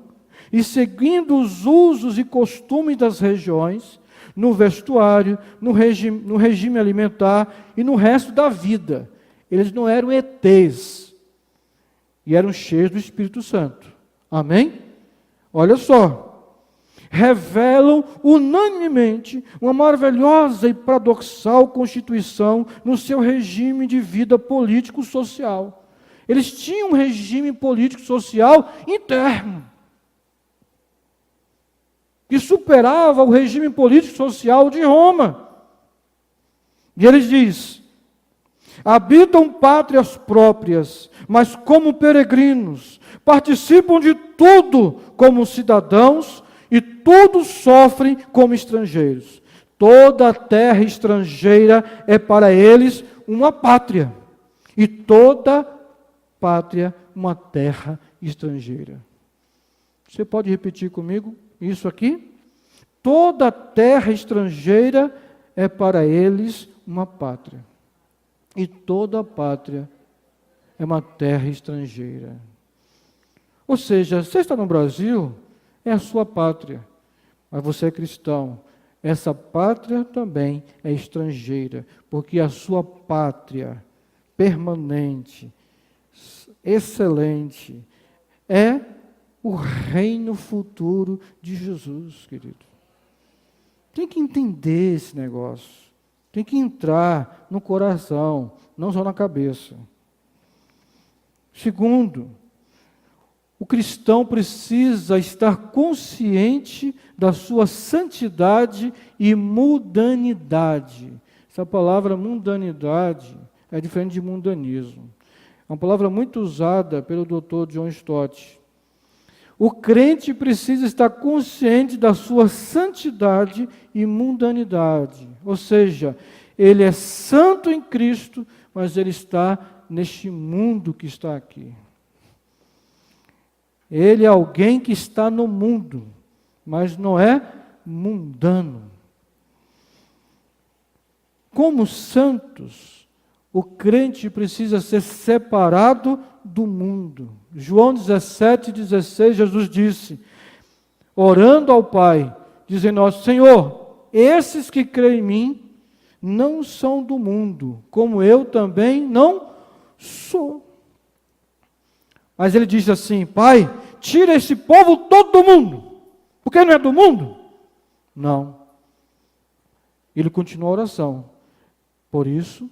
e seguindo os usos e costumes das regiões, no vestuário, no regime alimentar e no resto da vida. Eles não eram ETs, e eram cheios do Espírito Santo. Amém? Olha só. Revelam unanimemente uma maravilhosa e paradoxal constituição no seu regime de vida político-social. Eles tinham um regime político-social interno, que superava o regime político-social de Roma. E eles dizem: habitam pátrias próprias, mas como peregrinos, participam de tudo como cidadãos, e todos sofrem como estrangeiros. Toda a terra estrangeira é para eles uma pátria. E toda pátria uma terra estrangeira. Você pode repetir comigo isso aqui? Toda terra estrangeira é para eles uma pátria. E toda pátria é uma terra estrangeira. Ou seja, você está no Brasil, é a sua pátria, mas você é cristão. Essa pátria também é estrangeira, porque a sua pátria permanente, excelente, é o reino futuro de Jesus, querido. Tem que entender esse negócio, tem que entrar no coração, não só na cabeça. Segundo, o cristão precisa estar consciente da sua santidade e mundanidade. Essa palavra mundanidade é diferente de mundanismo. É uma palavra muito usada pelo Dr. John Stott. O crente precisa estar consciente da sua santidade e mundanidade. Ou seja, ele é santo em Cristo, mas ele está neste mundo que está aqui. Ele é alguém que está no mundo, mas não é mundano. Como santos, o crente precisa ser separado do mundo. João 17:16, Jesus disse, orando ao Pai, dizendo: Senhor, esses que creem em mim não são do mundo, como eu também não sou. Mas ele diz assim: Pai, tira esse povo todo do mundo, porque não é do mundo? Não. Ele continua a oração. Por isso,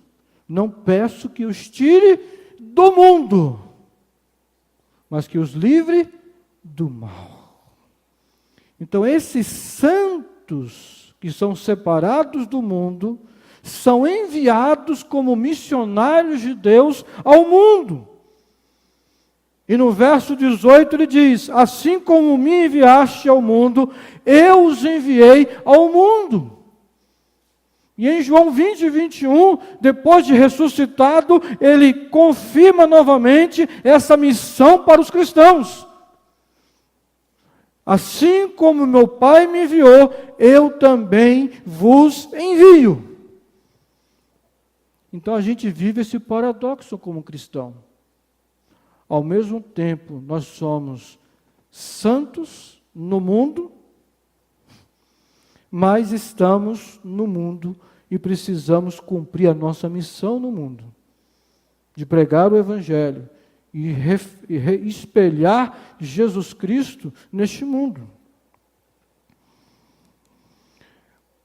não peço que os tire do mundo, mas que os livre do mal. Então, esses santos que são separados do mundo, são enviados como missionários de Deus ao mundo. E no verso 18 ele diz: assim como me enviaste ao mundo, eu os enviei ao mundo. E em João 20, 21, depois de ressuscitado, ele confirma novamente essa missão para os cristãos. Assim como meu Pai me enviou, eu também vos envio. Então a gente vive esse paradoxo como cristão. Ao mesmo tempo, nós somos santos no mundo, mas estamos no mundo e precisamos cumprir a nossa missão no mundo, de pregar o Evangelho e espelhar Jesus Cristo neste mundo.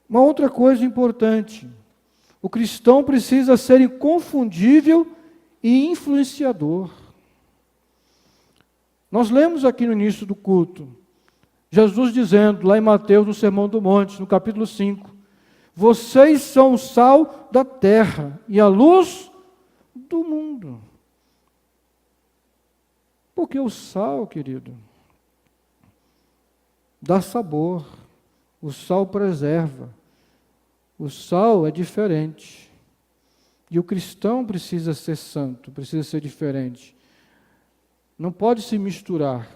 Uma outra coisa importante, o cristão precisa ser inconfundível e influenciador. Nós lemos aqui no início do culto, Jesus dizendo, lá em Mateus, no Sermão do Monte, no capítulo 5, vocês são o sal da terra e a luz do mundo. Porque o sal, querido, dá sabor, o sal preserva, o sal é diferente. E o cristão precisa ser santo, precisa ser diferente. Não pode se misturar.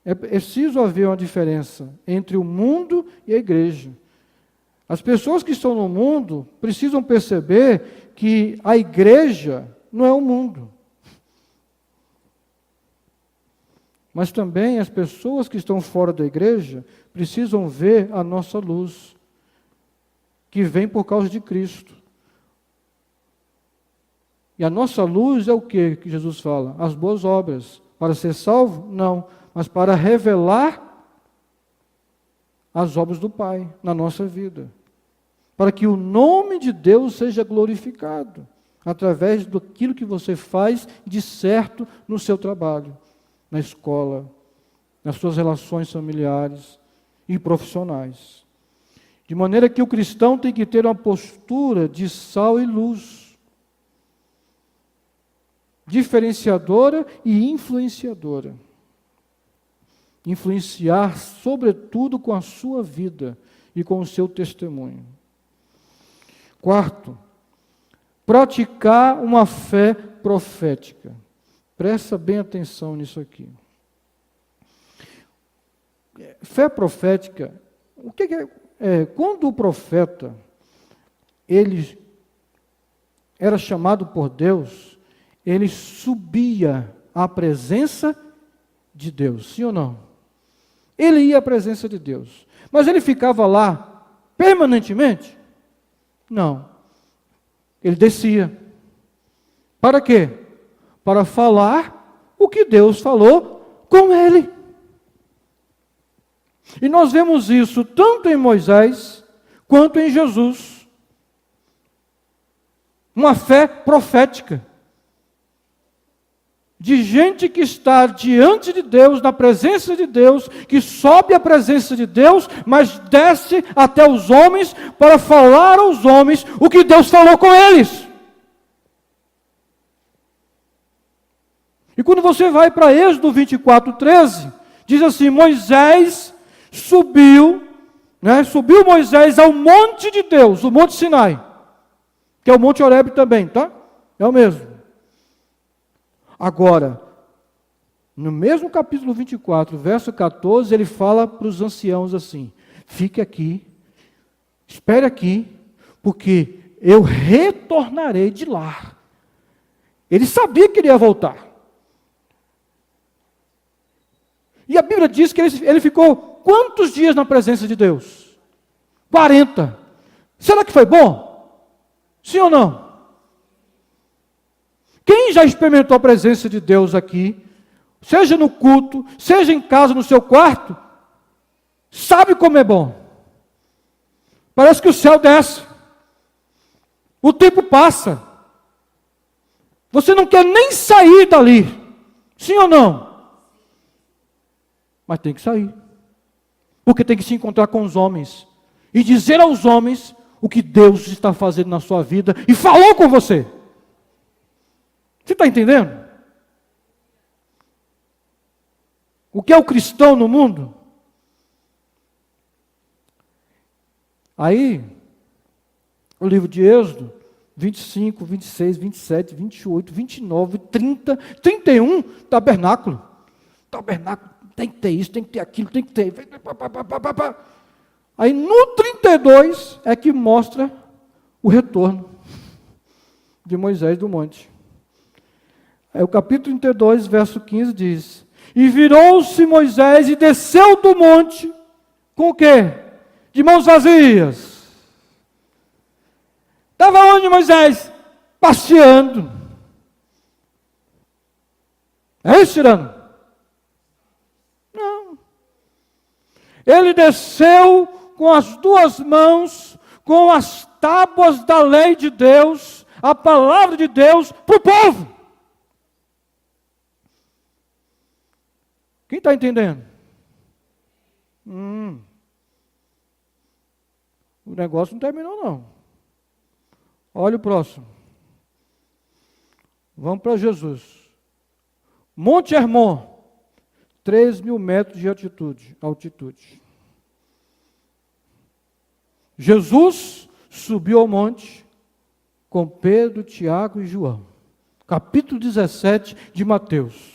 É preciso haver uma diferença entre o mundo e a igreja. As pessoas que estão no mundo precisam perceber que a igreja não é o mundo. Mas também as pessoas que estão fora da igreja precisam ver a nossa luz, que vem por causa de Cristo. E a nossa luz é o que Jesus fala? As boas obras. Para ser salvo? Não. Mas para revelar as obras do Pai na nossa vida. Para que o nome de Deus seja glorificado através daquilo que você faz de certo no seu trabalho, na escola, nas suas relações familiares e profissionais. De maneira que o cristão tem que ter uma postura de sal e luz, diferenciadora e influenciadora. Influenciar, sobretudo, com a sua vida e com o seu testemunho. Quarto, praticar uma fé profética. Presta bem atenção nisso aqui. Fé profética, o que é? Quando o profeta, ele era chamado por Deus, ele subia à presença de Deus, sim ou não? Ele ia à presença de Deus, mas ele ficava lá permanentemente? Não. Ele descia. Para quê? Para falar o que Deus falou com ele. E nós vemos isso tanto em Moisés quanto em Jesus. Uma fé profética. De gente que está diante de Deus, na presença de Deus, que sobe à presença de Deus, mas desce até os homens para falar aos homens o que Deus falou com eles. E quando você vai para Êxodo 24:13, diz assim, Moisés subiu Moisés ao monte de Deus, o Monte Sinai, que é o Monte Horebe também, tá? É o mesmo. Agora, no mesmo capítulo 24, verso 14, ele fala para os anciãos assim, fique aqui, espere aqui, porque eu retornarei de lá. Ele sabia que ele ia voltar. E a Bíblia diz que ele ficou quantos dias na presença de Deus? 40. Será que foi bom? Sim ou não? Quem já experimentou a presença de Deus aqui, seja no culto, seja em casa, no seu quarto, sabe como é bom. Parece que o céu desce. O tempo passa. Você não quer nem sair dali. Sim ou não? Mas tem que sair. Porque tem que se encontrar com os homens. E dizer aos homens o que Deus está fazendo na sua vida. E falou com você. Você está entendendo? O que é o cristão no mundo? Aí, o livro de Êxodo, 25, 26, 27, 28, 29, 30, 31, tabernáculo. Tabernáculo, tem que ter isso, tem que ter aquilo, tem que ter. Aí no 32 é que mostra o retorno de Moisés do monte. Aí o capítulo 32, verso 15 diz: E virou-se Moisés e desceu do monte, com o quê? De mãos vazias. Estava onde Moisés? Passeando. É isso, tirano? Não. Ele desceu com as duas mãos, com as tábuas da lei de Deus, a palavra de Deus, para o povo. Quem está entendendo? O negócio não terminou, não. Olha o próximo. Vamos para Jesus. Monte Hermon, 3.000 metros de altitude. Jesus subiu ao monte com Pedro, Tiago e João. Capítulo 17 de Mateus.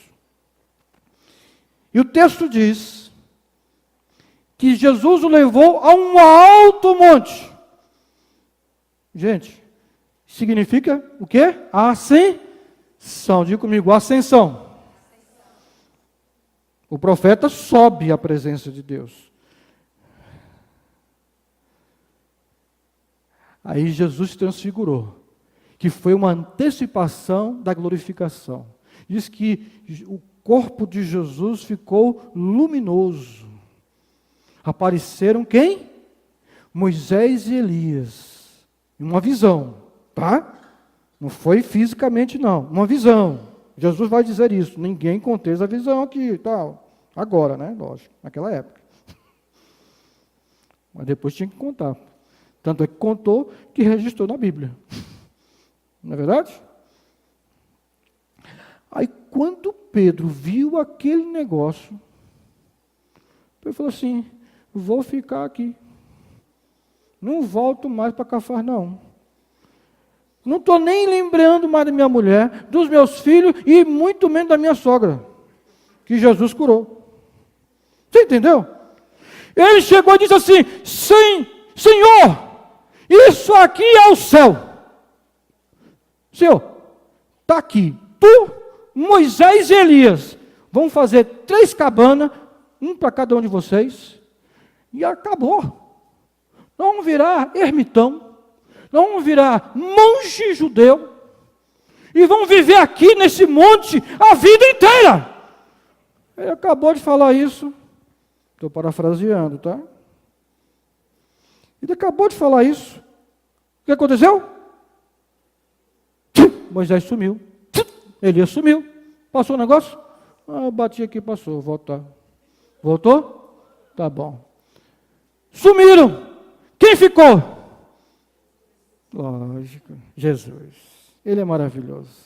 E o texto diz que Jesus o levou a um alto monte. Gente, significa o quê? Ascensão. Diga comigo, ascensão. O profeta sobe à presença de Deus. Aí Jesus se transfigurou, que foi uma antecipação da glorificação. Diz que o corpo de Jesus ficou luminoso. Apareceram quem? Moisés e Elias. Uma visão, tá? Não foi fisicamente, não. Uma visão. Jesus vai dizer isso. Ninguém contesta a visão aqui, tal. Agora, né? Lógico, naquela época. Mas depois tinha que contar. Tanto é que contou que registrou na Bíblia. Não é verdade? Aí, quando Pedro viu aquele negócio, ele falou assim: vou ficar aqui. Não volto mais para Cafarnaum. Não estou nem lembrando mais da minha mulher, dos meus filhos e muito menos da minha sogra, que Jesus curou. Você entendeu? Ele chegou e disse assim: sim, Senhor, isso aqui é o céu. Senhor, está aqui. Tu, Moisés e Elias vão fazer 3 cabanas, um para cada um de vocês, e acabou. Não vamos virar ermitão, não vamos virar monge judeu, e vamos viver aqui nesse monte a vida inteira. Ele acabou de falar isso, estou parafraseando, tá? Ele acabou de falar isso. O que aconteceu? Moisés sumiu. Elias sumiu. Passou o negócio? Eu bati aqui, passou. Voltar. Voltou? Tá bom. Sumiram. Quem ficou? Lógico, Jesus. Ele é maravilhoso.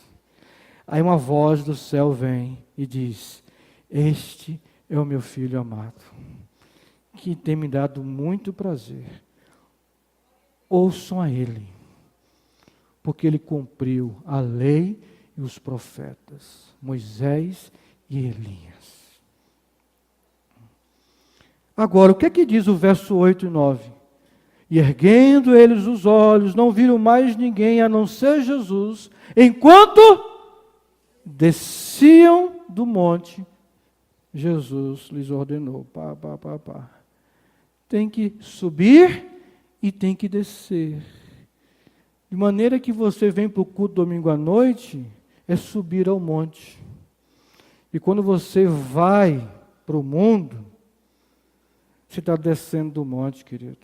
Aí uma voz do céu vem e diz: este é o meu filho amado, que tem me dado muito prazer. Ouçam a ele, porque ele cumpriu a lei e os profetas, Moisés e Elias. Agora, o que é que diz o verso 8 e 9? E erguendo eles os olhos, não viram mais ninguém a não ser Jesus, enquanto desciam do monte, Jesus lhes ordenou: tem que subir e tem que descer. De maneira que você vem para o culto domingo à noite, é subir ao monte. E quando você vai para o mundo, você está descendo do monte, querido.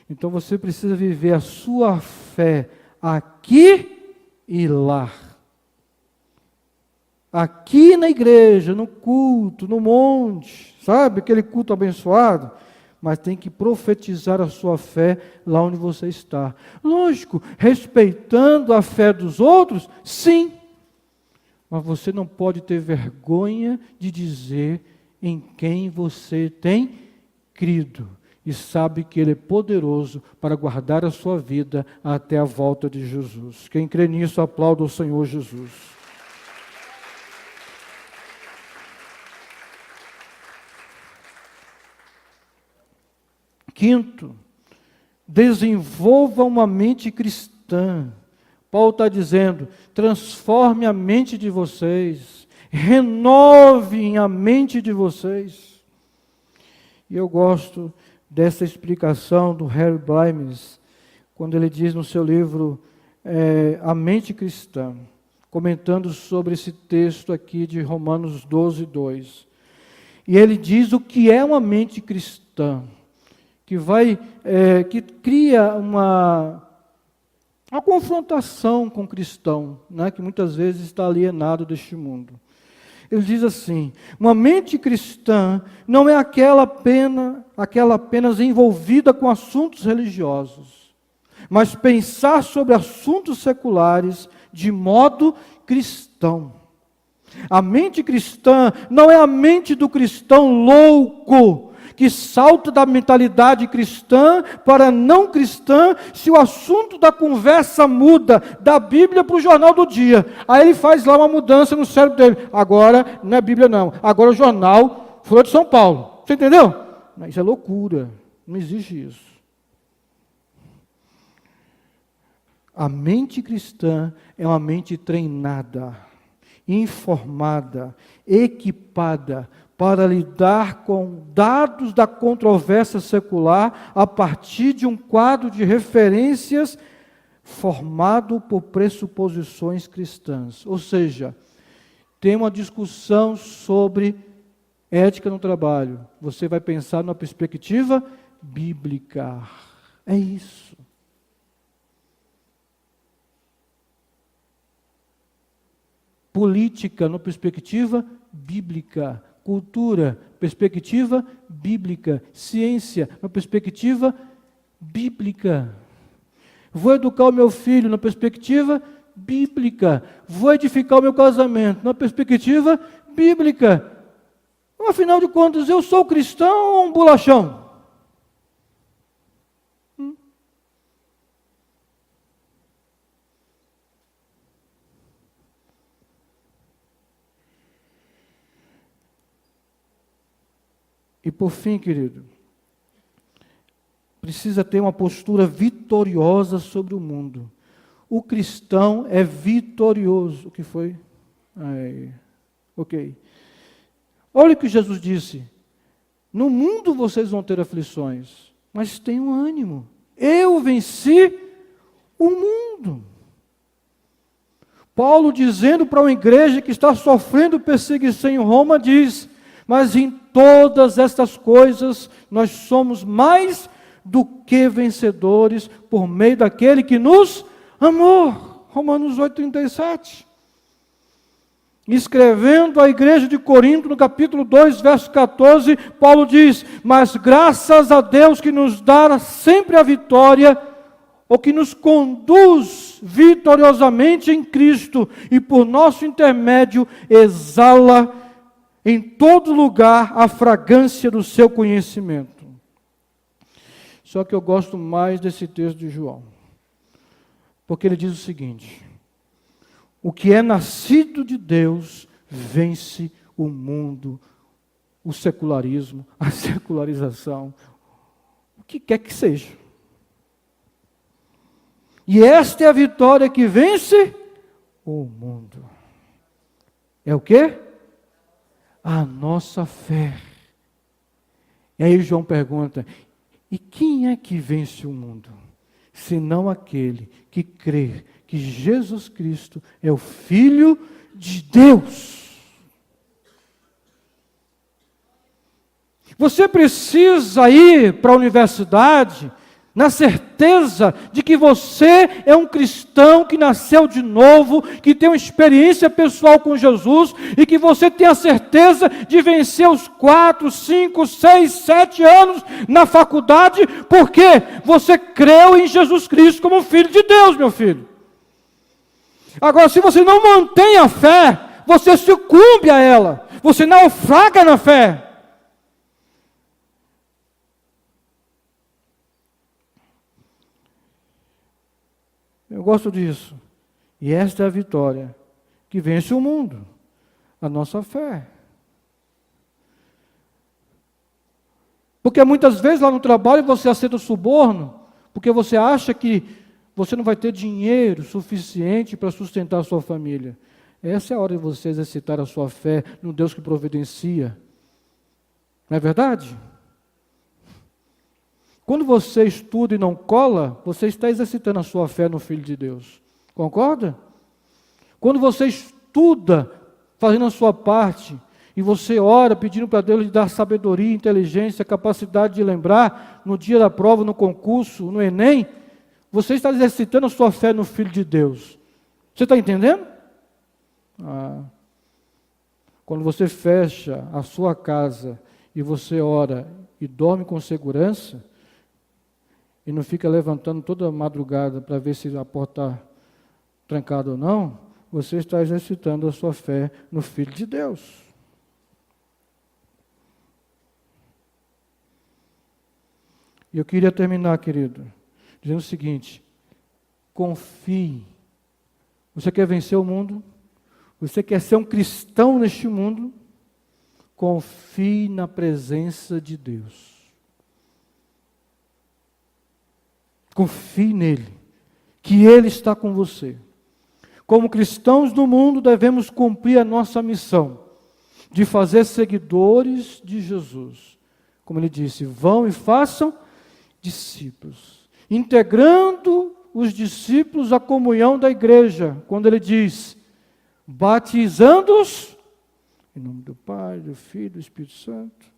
Então você precisa viver a sua fé aqui e lá. Aqui na igreja, no culto, no monte, sabe? Aquele culto abençoado. Mas tem que profetizar a sua fé lá onde você está. Lógico, respeitando a fé dos outros, sim. Mas você não pode ter vergonha de dizer em quem você tem crido. e sabe que Ele é poderoso para guardar a sua vida até a volta de Jesus. Quem crê nisso, aplauda o Senhor Jesus. Quinto, desenvolva uma mente cristã. Paulo está dizendo, transforme a mente de vocês, renovem a mente de vocês. E eu gosto dessa explicação do Harry Blimes, quando ele diz no seu livro A Mente Cristã, comentando sobre esse texto aqui de Romanos 12, 2. E ele diz o que é uma mente cristã, que cria uma confrontação com o cristão, né, que muitas vezes está alienado deste mundo. Ele diz assim, uma mente cristã não é aquela apenas envolvida com assuntos religiosos, mas pensar sobre assuntos seculares de modo cristão. A mente cristã não é a mente do cristão louco, que salta da mentalidade cristã para não cristã, se o assunto da conversa muda da Bíblia para o jornal do dia. Aí ele faz lá uma mudança no cérebro dele. Agora não é Bíblia não, agora o jornal Folha de São Paulo. Você entendeu? Isso é loucura, não existe isso. A mente cristã é uma mente treinada, informada, equipada, para lidar com dados da controvérsia secular a partir de um quadro de referências formado por pressuposições cristãs. Ou seja, tem uma discussão sobre ética no trabalho. Você vai pensar numa perspectiva bíblica. É isso. Política, numa perspectiva bíblica. Cultura, perspectiva bíblica. Ciência, uma perspectiva bíblica. Vou educar o meu filho na perspectiva bíblica. Vou edificar o meu casamento na perspectiva bíblica. Afinal de contas, eu sou cristão ou um bolachão? E por fim, querido, precisa ter uma postura vitoriosa sobre o mundo. O cristão é vitorioso. O que foi? Ok. Olha o que Jesus disse. No mundo vocês vão ter aflições, mas tenham ânimo. Eu venci o mundo. Paulo, dizendo para uma igreja que está sofrendo perseguição em Roma, diz: mas em todas estas coisas nós somos mais do que vencedores por meio daquele que nos amou. Romanos 8,37. Escrevendo à igreja de Corinto, no capítulo 2, verso 14, Paulo diz: mas graças a Deus que nos dá sempre a vitória, ou que nos conduz vitoriosamente em Cristo, e por nosso intermédio exala em todo lugar a fragrância do seu conhecimento. Só que eu gosto mais desse texto de João, porque ele diz o seguinte: o que é nascido de Deus vence o mundo, o secularismo, a secularização, o que quer que seja. E esta é a vitória que vence o mundo. É o quê? A nossa fé. E aí João pergunta: e quem é que vence o mundo? Senão aquele que crê que Jesus Cristo é o Filho de Deus. Você precisa ir para a universidade na certeza de que você é um cristão que nasceu de novo, que tem uma experiência pessoal com Jesus, e que você tem a certeza de vencer os 4, 5, 6, 7 anos na faculdade, porque você creu em Jesus Cristo como Filho de Deus, meu filho. Agora, se você não mantém a fé, você sucumbe a ela, você naufraga na fé. Eu gosto disso. E esta é a vitória que vence o mundo, a nossa fé. Porque muitas vezes lá no trabalho você aceita o suborno, porque você acha que você não vai ter dinheiro suficiente para sustentar a sua família. Essa é a hora de você exercitar a sua fé no Deus que providencia. Não é verdade? Quando você estuda e não cola, você está exercitando a sua fé no Filho de Deus. Concorda? Quando você estuda, fazendo a sua parte, e você ora pedindo para Deus lhe dar sabedoria, inteligência, capacidade de lembrar no dia da prova, no concurso, no Enem, você está exercitando a sua fé no Filho de Deus. Você está entendendo? Quando você fecha a sua casa e você ora e dorme com segurança, e não fica levantando toda madrugada para ver se a porta está trancada ou não, você está exercitando a sua fé no Filho de Deus. E eu queria terminar, querido, dizendo o seguinte: confie. Você quer vencer o mundo? Você quer ser um cristão neste mundo? Confie na presença de Deus. Confie nele, que Ele está com você. Como cristãos do mundo, devemos cumprir a nossa missão de fazer seguidores de Jesus. Como Ele disse, vão e façam discípulos, integrando os discípulos à comunhão da igreja, quando Ele diz, batizando-os em nome do Pai, do Filho e do Espírito Santo,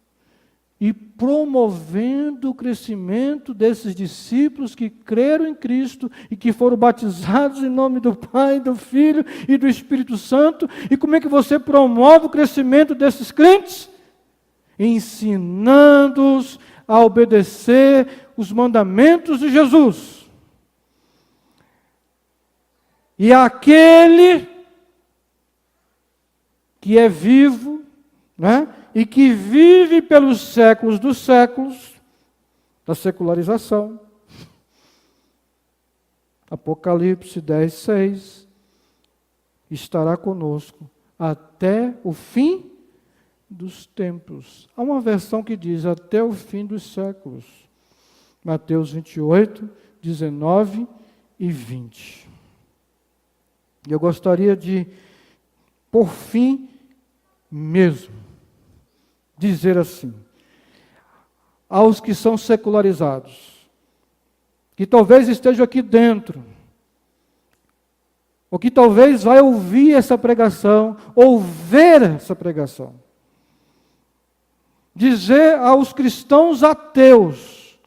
e promovendo o crescimento desses discípulos que creram em Cristo e que foram batizados em nome do Pai, do Filho e do Espírito Santo. E como é que você promove o crescimento desses crentes? Ensinando-os a obedecer os mandamentos de Jesus. E aquele que é vivo, né? E que vive pelos séculos dos séculos, da secularização. Apocalipse 10, 6. Estará conosco até o fim dos tempos. Há uma versão que diz até o fim dos séculos. Mateus 28, 19 e 20. E eu gostaria de, por fim mesmo, dizer assim, aos que são secularizados, que talvez estejam aqui dentro, ou que talvez vai ouvir essa pregação, ou ver essa pregação, dizer aos cristãos ateus,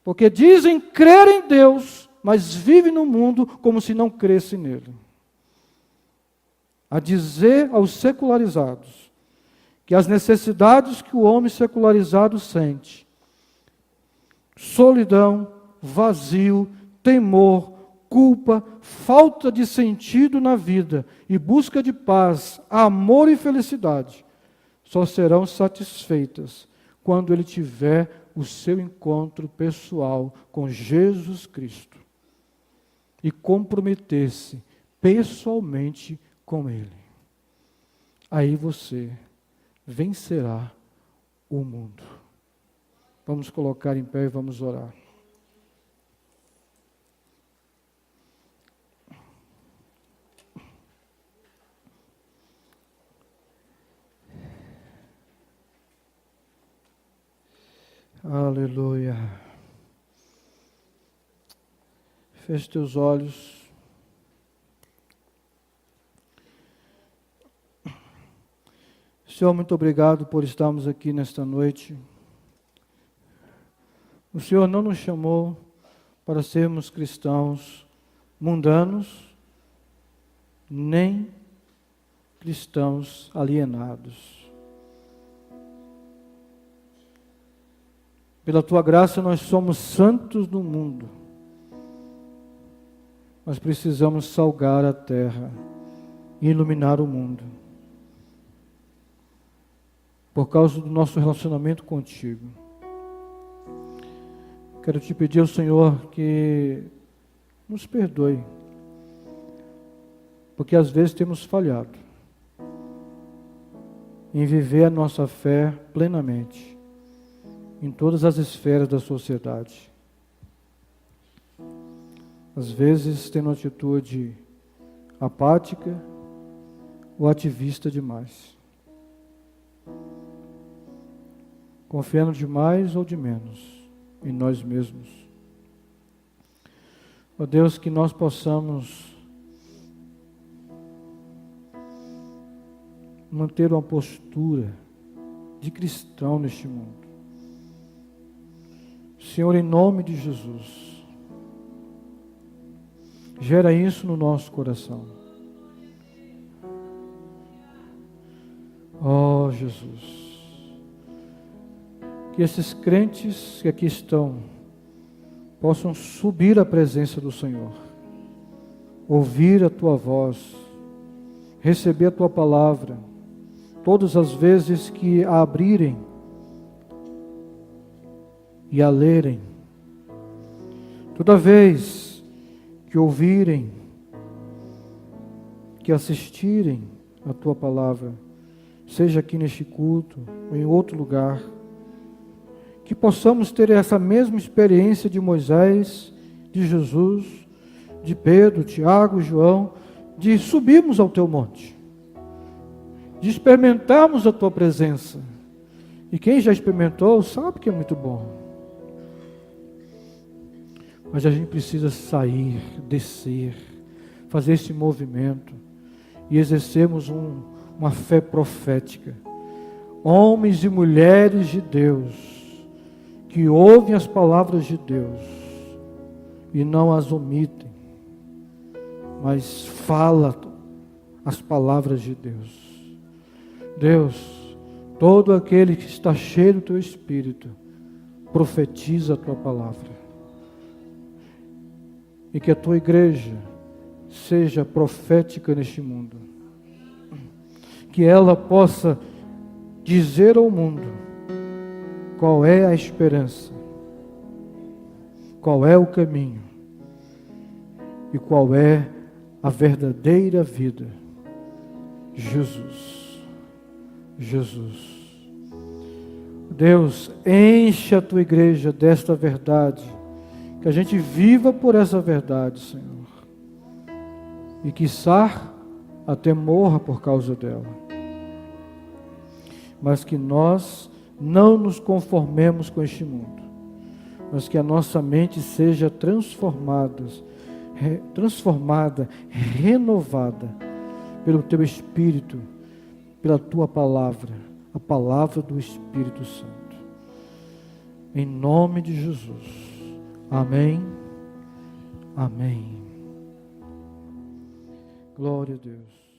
porque dizem crer em Deus, mas vivem no mundo como se não crescem nele, a dizer aos secularizados, que as necessidades que o homem secularizado sente, solidão, vazio, temor, culpa, falta de sentido na vida e busca de paz, amor e felicidade, só serão satisfeitas quando ele tiver o seu encontro pessoal com Jesus Cristo e comprometer-se pessoalmente com Ele. Aí você vencerá o mundo. Vamos colocar em pé e vamos orar. Aleluia. Feche teus olhos. Senhor, muito obrigado por estarmos aqui nesta noite. O Senhor não nos chamou para sermos cristãos mundanos, nem cristãos alienados. Pela Tua graça nós somos santos no mundo, mas precisamos salgar a terra e iluminar o mundo. Por causa do nosso relacionamento contigo. Quero te pedir ao Senhor que nos perdoe, porque às vezes temos falhado em viver a nossa fé plenamente, em todas as esferas da sociedade. Às vezes tendo atitude apática ou ativista demais, confiando de mais ou de menos em nós mesmos. Ó Deus, que nós possamos manter uma postura de cristão neste mundo. Senhor, em nome de Jesus, gera isso no nosso coração. Ó Jesus, que esses crentes que aqui estão possam subir à presença do Senhor, ouvir a Tua voz, receber a Tua palavra, todas as vezes que a abrirem e a lerem, toda vez que ouvirem, que assistirem a Tua palavra, seja aqui neste culto ou em outro lugar, que possamos ter essa mesma experiência de Moisés, de Jesus, de Pedro, Tiago, João, de subirmos ao Teu monte, de experimentarmos a Tua presença. E quem já experimentou sabe que é muito bom. Mas a gente precisa sair, descer, fazer esse movimento e exercermos uma fé profética. Homens e mulheres de Deus, que ouvem as palavras de Deus e não as omitem, mas falam as palavras de Deus. Deus, todo aquele que está cheio do Teu Espírito, profetiza a Tua palavra. E que a Tua igreja seja profética neste mundo. Que ela possa dizer ao mundo qual é a esperança, qual é o caminho e qual é a verdadeira vida. Jesus. Jesus. Deus, enche a Tua igreja desta verdade, que a gente viva por essa verdade, Senhor, e quiçá até morra por causa dela, mas que nós não nos conformemos com este mundo, mas que a nossa mente seja transformada, renovada pelo Teu Espírito, pela Tua palavra, a palavra do Espírito Santo. Em nome de Jesus. Amém. Amém. Glória a Deus.